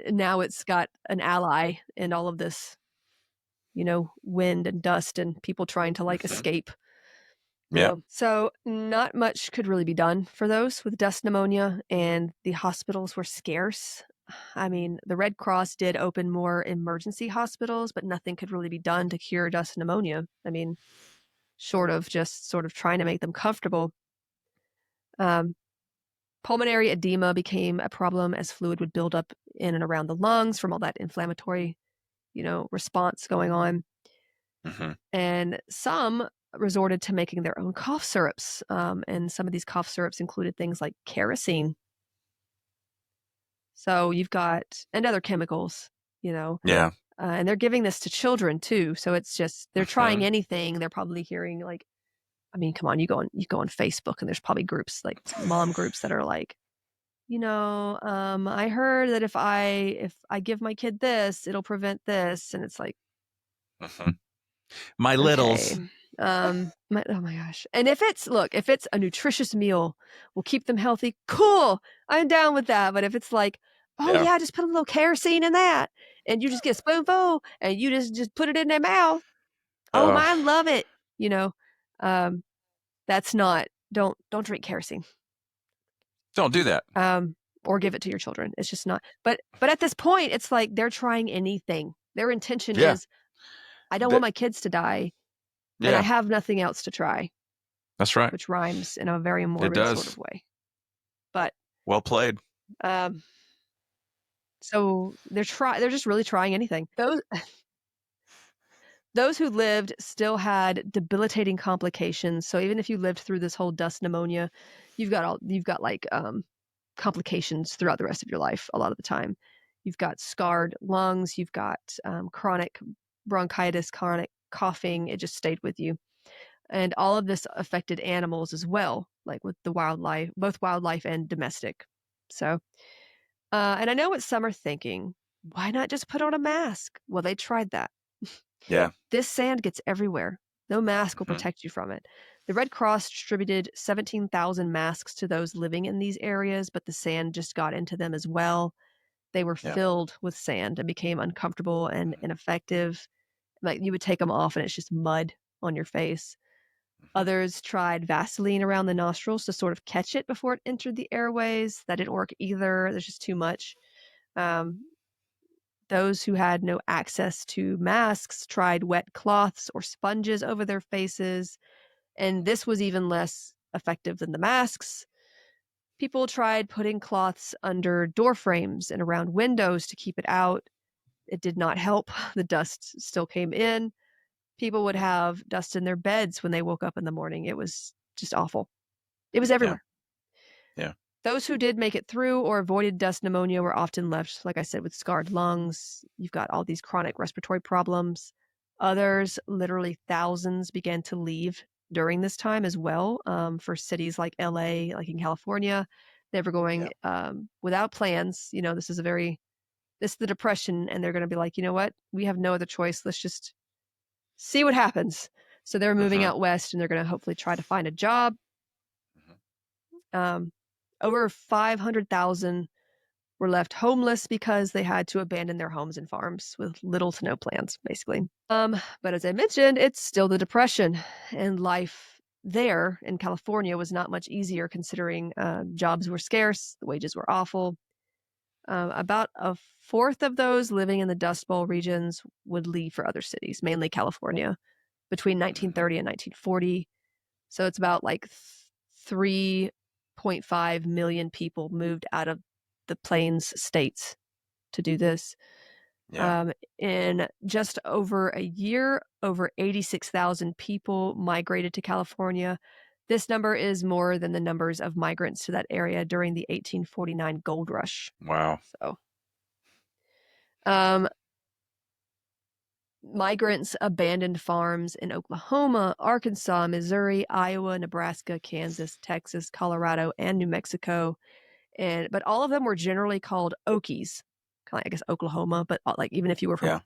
now it's got an ally in all of this, wind and dust and people trying to like escape. Yeah. So not much could really be done for those with dust pneumonia, and the hospitals were scarce. I mean, the Red Cross did open more emergency hospitals, but nothing could really be done to cure dust pneumonia. I mean, short of just sort of trying to make them comfortable. Pulmonary edema became a problem as fluid would build up in and around the lungs from all that inflammatory, response going on. And some resorted to making their own cough syrups. And some of these cough syrups included things like kerosene. So you've got, and other chemicals, Yeah. And they're giving this to children too. So it's just, they're trying anything. They're probably hearing like, I mean, come on, you go on Facebook and there's probably groups like mom groups that are like, I heard that if I give my kid this, it'll prevent this. And it's like, my littles. Oh my gosh. And if it's a nutritious meal, will keep them healthy, cool. I'm down with that. But if it's like, yeah, just put a little kerosene in that and you just get a spoonful and you just put it in their mouth. Oh, mine love it. That's not, don't drink kerosene. Don't do that. Or give it to your children. It's just not. But at this point, it's like they're trying anything. Their intention is, I don't want my kids to die. And I have nothing else to try. That's right. Which rhymes in a very morbid sort of way. But well played. So they're just really trying anything. Those who lived still had debilitating complications. So even if you lived through this whole dust pneumonia, you've got like complications throughout the rest of your life a lot of the time. You've got scarred lungs, you've got chronic bronchitis, chronic coughing. It just stayed with you. And all of this affected animals as well, like with the wildlife, both wildlife and domestic. So, and I know what some are thinking, why not just put on a mask? Well, they tried that. Yeah. This sand gets everywhere. No mask will protect you from it. The Red Cross distributed 17,000 masks to those living in these areas, but the sand just got into them as well. They were filled with sand and became uncomfortable and ineffective. Like you would take them off and it's just mud on your face. Others tried Vaseline around the nostrils to sort of catch it before it entered the airways. That didn't work either. There's just too much. Those who had no access to masks tried wet cloths or sponges over their faces. And this was even less effective than the masks. People tried putting cloths under door frames and around windows to keep it out. It did not help. The dust still came in. People would have dust in their beds when they woke up in the morning. It was just awful. It was everywhere. Yeah. Those who did make it through or avoided dust pneumonia were often left, like I said, with scarred lungs. You've got all these chronic respiratory problems. Others, literally thousands, began to leave during this time as well. For cities like LA, like in California, they were going without plans. This is the Depression, and they're going to be like, you know what? We have no other choice. Let's just see what happens. So they're moving out west, and they're going to hopefully try to find a job. Over 500,000 were left homeless because they had to abandon their homes and farms with little to no plans, basically. But as I mentioned, it's still the Depression, and life there in California was not much easier considering jobs were scarce, the wages were awful. About a fourth of those living in the Dust Bowl regions would leave for other cities, mainly California, between 1930 and 1940. So it's about like 3.5 million people moved out of the Plains states to do this. In just over a year, over 86,000 people migrated to California. This number is more than the numbers of migrants to that area during the 1849 gold rush. Wow. So, migrants abandoned farms in Oklahoma, Arkansas, Missouri, Iowa, Nebraska, Kansas, Texas, Colorado, and New Mexico. But all of them were generally called Okies, kind of like, I guess, Oklahoma, but like even if you were from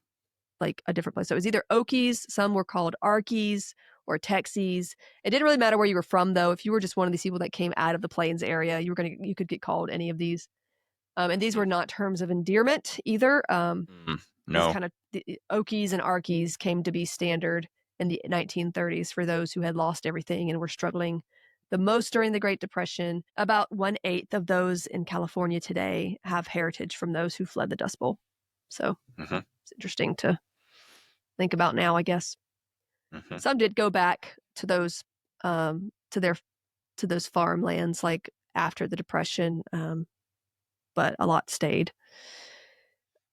like a different place. So it was either Okies, some were called Arkies or Texies. It didn't really matter where you were from, though. If you were just one of these people that came out of the Plains area, you could get called any of these. And these were not terms of endearment either. No. Kind of the Okies and Arkies came to be standard in the 1930s for those who had lost everything and were struggling the most during the Great Depression. About 1/8 of those in California today have heritage from those who fled the Dust Bowl. So it's interesting to think about now, I guess. Some did go back to those to those farmlands like after the Depression, but a lot stayed.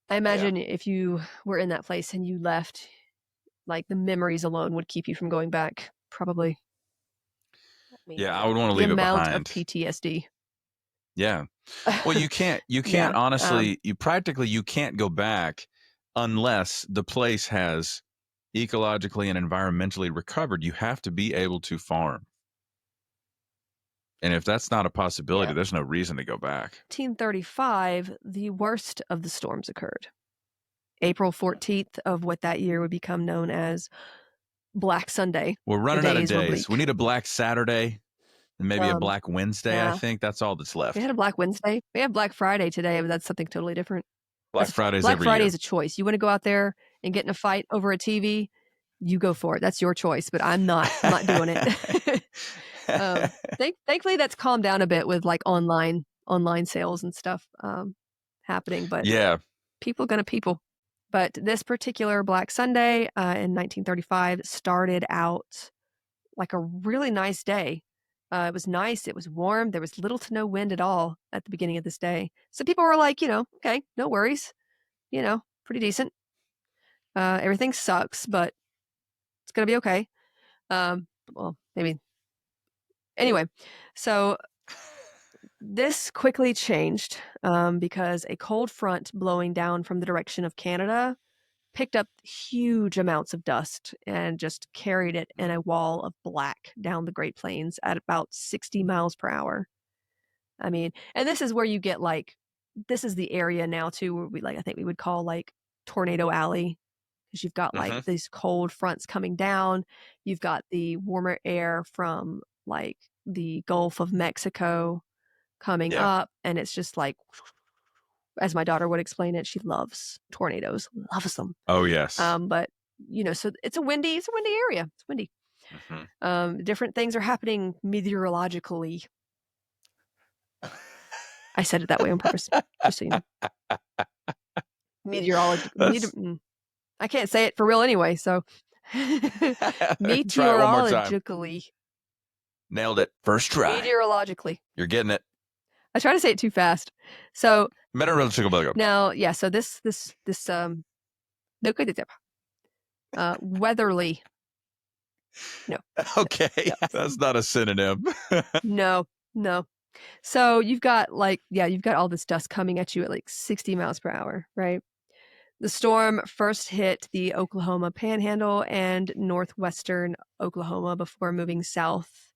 I imagine if you were in that place and you left, like the memories alone would keep you from going back, probably. I would want to leave it behind. The amount of PTSD. Yeah. Well, you can't honestly, you can't go back unless the place has ecologically and environmentally recovered. You have to be able to farm. And if that's not a possibility, there's no reason to go back. 1935, the worst of the storms occurred. April 14th of what that year would become known as Black Sunday. We're running out of days. We need a Black Saturday and maybe a Black Wednesday, I think. That's all that's left. We had a Black Wednesday. We have Black Friday today, but that's something totally different. Black Friday is a choice. You want to go out there and get in a fight over a TV, you go for it. That's your choice, but I'm not doing it. Thankfully, that's calmed down a bit with like online sales and stuff happening. But people gonna people. But this particular Black Sunday in 1935 started out like a really nice day. It was nice. It was warm. There was little to no wind at all at the beginning of this day. So people were like, okay, no worries. Pretty decent. Everything sucks, but it's going to be okay. Well, maybe. Anyway, so this quickly changed because a cold front blowing down from the direction of Canada picked up huge amounts of dust and just carried it in a wall of black down the Great Plains at about 60 miles per hour. I mean, and this is where you get this is the area now too where I think we would call Tornado Alley, because you've got these cold fronts coming down. You've got the warmer air from the Gulf of Mexico coming up, and it's just as my daughter would explain it, she loves tornadoes, loves them. Oh yes. But so it's a windy area. It's windy. Different things are happening meteorologically. I said it that way on purpose, just so you know. I can't say it for real anyway, so meteorologically. Nailed it. First try. Meteorologically. You're getting it. I try to say it too fast. So now, so this weatherly. No. Okay, No. that's not a synonym. No. No. So you've got you've got all this dust coming at you at like 60 miles per hour, right? The storm first hit the Oklahoma Panhandle and northwestern Oklahoma before moving south.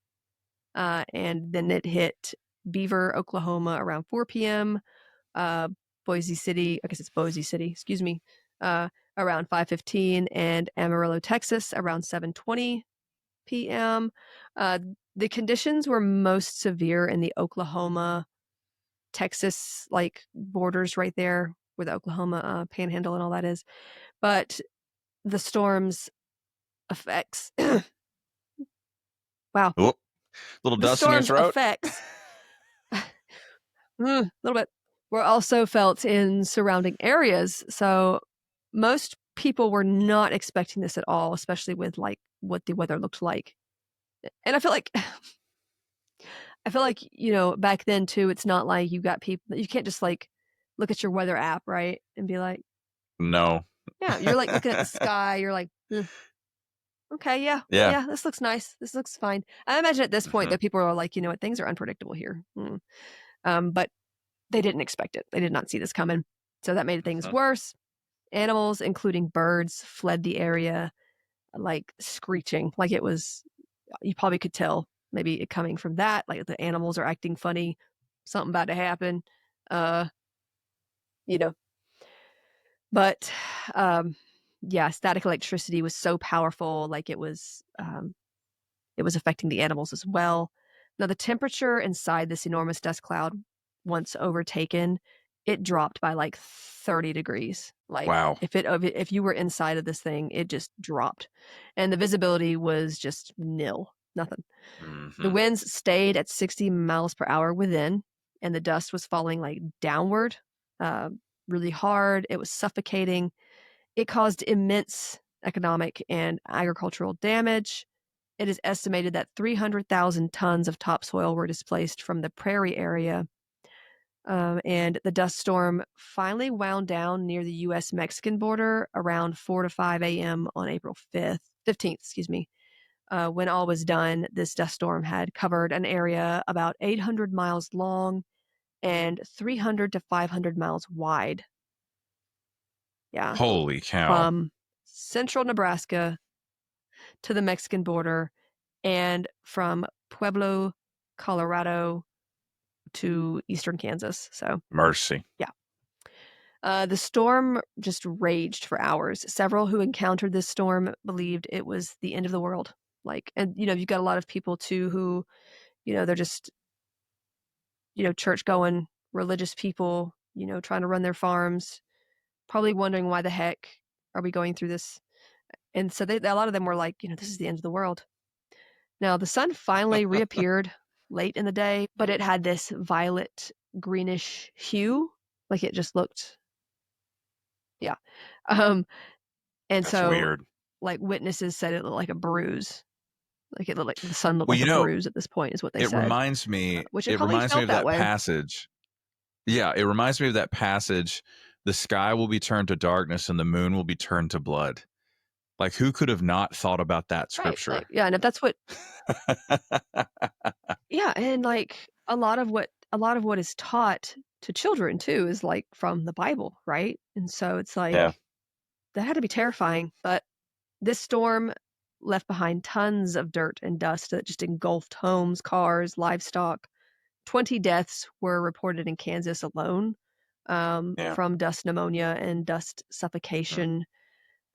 And then it hit Beaver, Oklahoma around 4 p.m. Boise City, I guess it's Boise City, excuse me, around 5:15, and Amarillo, Texas around 7:20 p.m. The conditions were most severe in the Oklahoma, Texas borders right there where the Oklahoma Panhandle and all that is. But the storm's effects, wow, Oop, little the dust in your storm's throat. effects, a little bit, were also felt in surrounding areas. So most people were not expecting this at all, especially with what the weather looked like. And I feel like back then too, it's not like you got people, you can't just look at your weather app, right? And be like, No. yeah, you're looking at the sky, you're like, okay, yeah, Yeah. yeah, this looks nice. This looks fine. I imagine at this point Mhm. that people are like, you know what, things are unpredictable here. But they didn't expect it. They did not see this coming. So that made things worse. Animals, including birds, fled the area, screeching. It was, you probably could tell maybe it coming from that. Like the animals are acting funny, something about to happen. You know, but yeah, static electricity was so powerful, it was affecting the animals as well. Now, the temperature inside this enormous dust cloud, once overtaken, it dropped by 30 degrees. Wow. If you were inside of this thing, it just dropped, and the visibility was just nil, nothing. The winds stayed at 60 miles per hour within, and the dust was falling downward, really hard. It was suffocating. It caused immense economic and agricultural damage. It is estimated that 300,000 tons of topsoil were displaced from the prairie area. And the dust storm finally wound down near the U.S.-Mexican border around 4 to 5 a.m. on April 15th, excuse me. When all was done, this dust storm had covered an area about 800 miles long and 300 to 500 miles wide. Yeah. Holy cow. From central Nebraska to the Mexican border, and from Pueblo, Colorado to eastern Kansas. So mercy. Yeah. The storm just raged for hours. Several who encountered this storm believed it was the end of the world. And you've got a lot of people too who, they're just, church going, religious people, trying to run their farms, probably wondering why the heck are we going through this? And so a lot of them were like, this is the end of the world. Now, the sun finally reappeared late in the day, but it had this violet greenish hue. It just looked, yeah. And That's so, weird. Witnesses said it looked like a bruise. It looked like the sun looked Well, like a bruise at this point, is what they it said. reminds me. Which It probably reminds me felt of that that way. passage. Yeah, it reminds me of that passage. The sky will be turned to darkness, and the moon will be turned to blood. Who could have not thought about that scripture? Right. Yeah, and if that's what. Yeah, and a lot of what is taught to children too is from the Bible, right? And so it's Yeah. that had to be terrifying. But this storm left behind tons of dirt and dust that just engulfed homes, cars, livestock. 20 deaths were reported in Kansas alone from dust pneumonia and dust suffocation.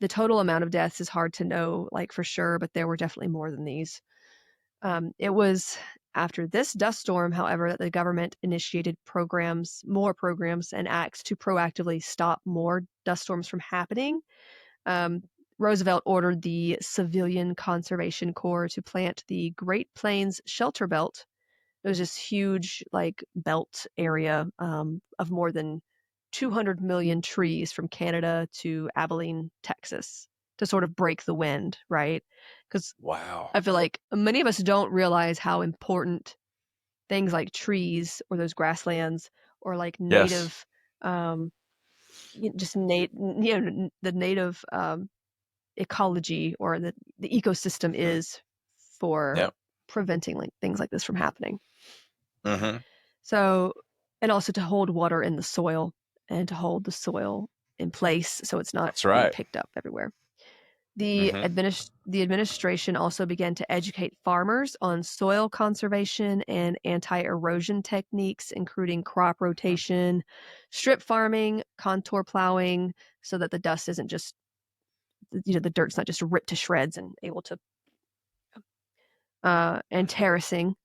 The total amount of deaths is hard to know, for sure, but there were definitely more than these. It was after this dust storm, however, that the government initiated more programs and acts to proactively stop more dust storms from happening. Roosevelt ordered the Civilian Conservation Corps to plant the Great Plains Shelter Belt. It was this huge, belt area of more than 200 million trees from Canada to Abilene, Texas, to sort of break the wind, right? Because Wow. I feel like many of us don't realize how important things like trees or those grasslands or native, Yes. just the native ecology or the ecosystem is for preventing like things like this from happening. So, and also to hold water in the soil and to hold the soil in place so it's not being picked up everywhere. The administration also began to educate farmers on soil conservation and anti-erosion techniques, including crop rotation, strip farming, contour plowing, so that the dust isn't just, the dirt's not just ripped to shreds and able to, and terracing.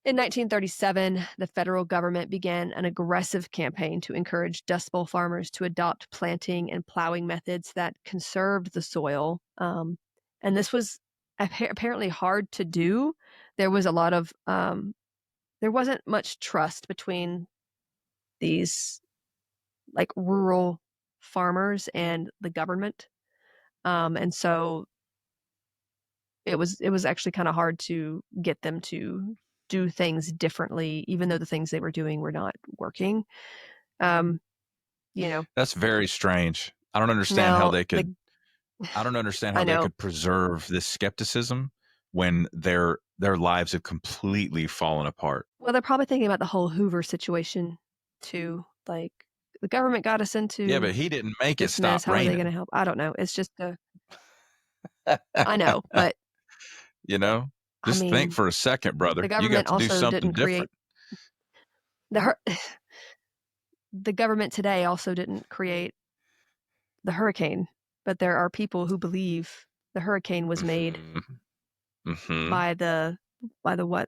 In 1937, the federal government began an aggressive campaign to encourage Dust Bowl farmers to adopt planting and plowing methods that conserved the soil. And this was apparently hard to do. There was a lot of, there wasn't much trust between these like rural farmers and the government. And so it was actually kind of hard to get them to do things differently, even though the things they were doing were not working. That's very strange. I don't understand how they could. I don't understand how they could preserve this skepticism when their lives have completely fallen apart. Well, they're probably thinking about the whole Hoover situation too. Like the government got us into. Yeah, but he didn't make it stop How raining. are they going to help? I don't know. It's just I know, but just think for a second, brother. You got to do something different. The government today also didn't create the hurricane, but there are people who believe the hurricane was made by the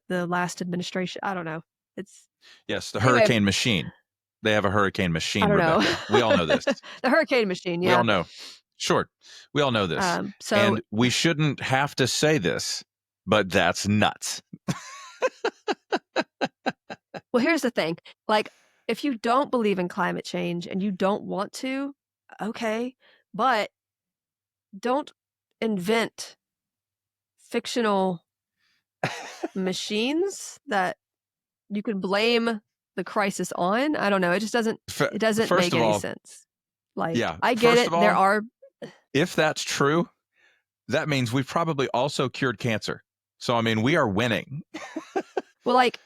last administration. I don't know. It's the hurricane machine. They have a hurricane machine. I don't know. We all know this. The hurricane machine. Yeah, we all know. Sure, we all know this. And we shouldn't have to say this, but that's nuts. Well, here's the thing. Like, if you don't believe in climate change and you don't want to, okay, but don't invent fictional machines that you can blame the crisis on. I don't know. It just doesn't make any sense. Like, I get it. There are. If that's true, that means we've probably also cured cancer. So, I mean, we are winning. Well, like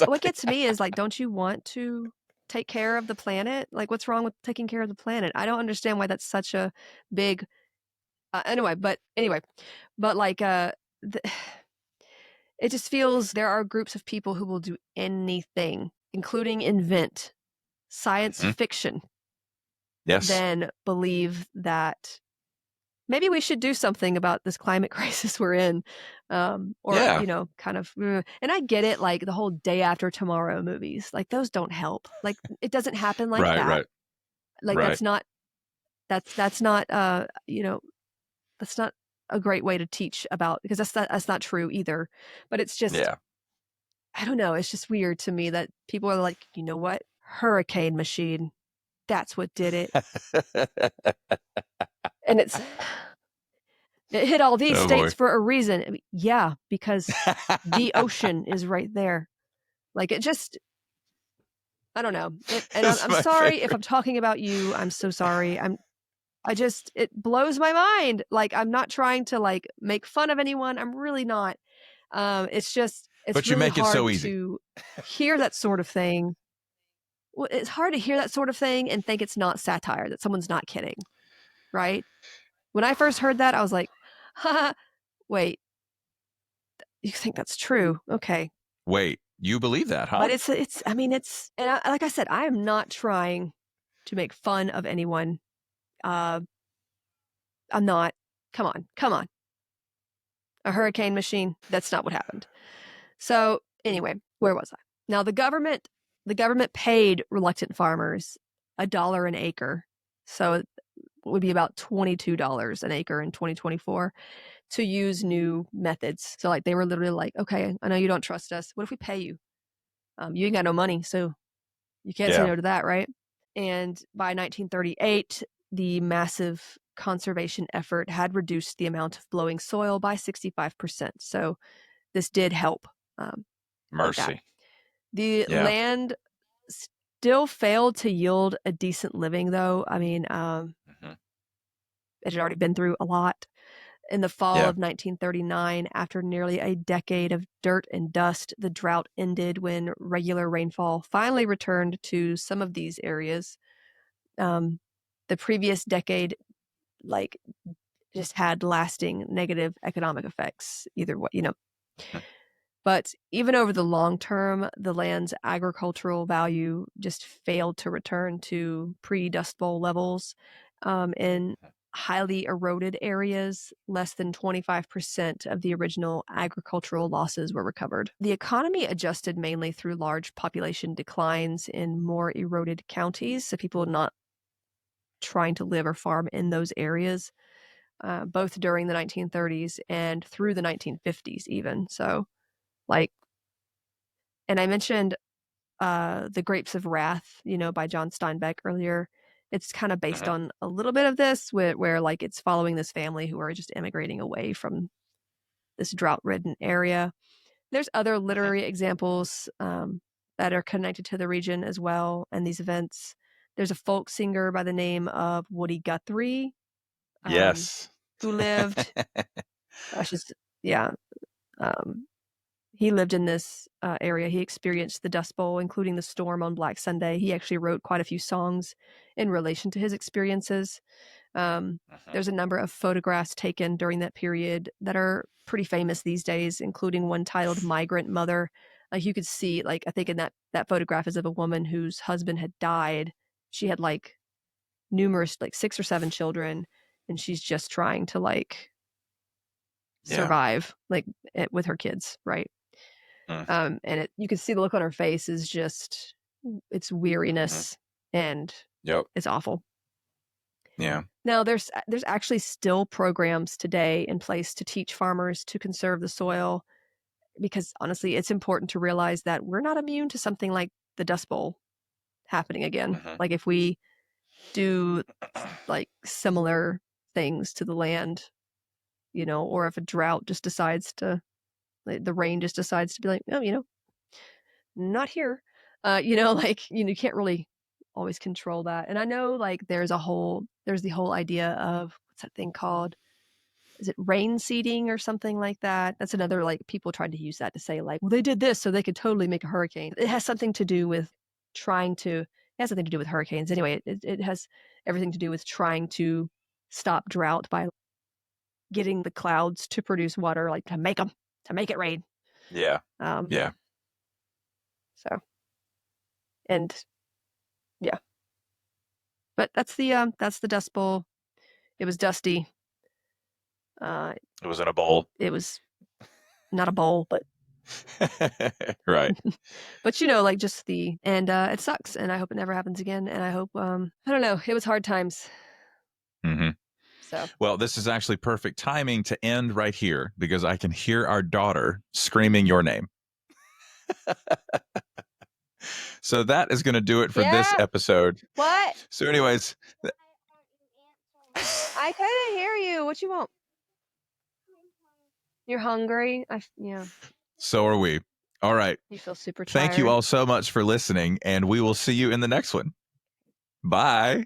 what gets me is like, don't you want to take care of the planet? Like, what's wrong with taking care of the planet? I don't understand why that's such a big. But like, it just feels there are groups of people who will do anything, including invent science fiction. Yes. Then believe that maybe we should do something about this climate crisis we're in. Kind of. And I get it, like the whole Day After Tomorrow movies, like those don't help. Like it doesn't happen like that. Right. Like that's not that's not a great way to teach about, because that's not true either. But it's just I don't know, it's just weird to me that people are like, you know what? Hurricane machine. That's what did it. And it hit all these states for a reason. I mean, because the ocean is right there. Like it just, I don't know. I'm sorry if I'm talking about you. I'm so sorry. It blows my mind. Like, I'm not trying to like make fun of anyone. I'm really not. It's just, it's but you really make it hard so easy to hear that sort of thing. Well, it's hard to hear that sort of thing and think it's not satire, that someone's not kidding, right? When I first heard that, I was like, wait, you think that's true? Okay. Wait, you believe that, huh? But like I said, I am not trying to make fun of anyone. I'm not. Come on. A hurricane machine, that's not what happened. So anyway, where was I? Now the government paid reluctant farmers $1 an acre. So it would be about $22 an acre in 2024 to use new methods. So like they were literally like, okay, I know you don't trust us. What if we pay you? You ain't got no money, so you can't say no to that, right? And by 1938, the massive conservation effort had reduced the amount of blowing soil by 65%. So this did help. Mercy. Like the land still failed to yield a decent living, though. I mean, it had already been through a lot. In the fall Yeah. of 1939, after nearly a decade of dirt and dust, the drought ended when regular rainfall finally returned to some of these areas. The previous decade, like, just had lasting negative economic effects either way, But even over the long term, the land's agricultural value just failed to return to pre-Dust Bowl levels. In highly eroded areas, less than 25% of the original agricultural losses were recovered. The economy adjusted mainly through large population declines in more eroded counties, so people not trying to live or farm in those areas, both during the 1930s and through the 1950s even. So, like, and I mentioned The Grapes of Wrath, by John Steinbeck earlier. It's kind of based on a little bit of this, where like it's following this family who are just immigrating away from this drought-ridden area. There's other literary examples that are connected to the region as well and these events. There's a folk singer by the name of Woody Guthrie, Yes. who lived. Yeah. He lived in this area. He experienced the Dust Bowl, including the storm on Black Sunday. He actually wrote quite a few songs in relation to his experiences. There's a number of photographs taken during that period that are pretty famous these days, including one titled Migrant Mother. Like, you could see, like, I think in that photograph is of a woman whose husband had died. She had like numerous, like 6 or 7 children, and she's just trying to like survive, like with her kids, right? And you can see the look on her face is just, it's weariness, and it's awful. Yeah. Now there's actually still programs today in place to teach farmers to conserve the soil, because honestly, it's important to realize that we're not immune to something like the Dust Bowl happening again. Like, if we do like similar things to the land, or if a drought just decides to, like, the rain just decides to be like, oh, not here. You can't really always control that. And I know, like, there's the whole idea of, what's that thing called? Is it rain seeding or something like that? That's another, like, people tried to use that to say, like, well, they did this so they could totally make a hurricane. It has something to do with it has something to do with hurricanes. Anyway, it has everything to do with trying to stop drought by getting the clouds to produce water, like to make it rain. Yeah. So, and yeah, but that's the Dust Bowl. It was dusty. It was in a bowl. It was not a bowl, but right. but like, just and it sucks, and I hope it never happens again. And I hope, I don't know, it was hard times. So, well, this is actually perfect timing to end right here, because I can hear our daughter screaming your name. So that is going to do it for this episode. What? So anyways, I couldn't hear you. What you want? You're hungry? Yeah. So are we. All right. You feel super tired. Thank you all so much for listening, and we will see you in the next one. Bye.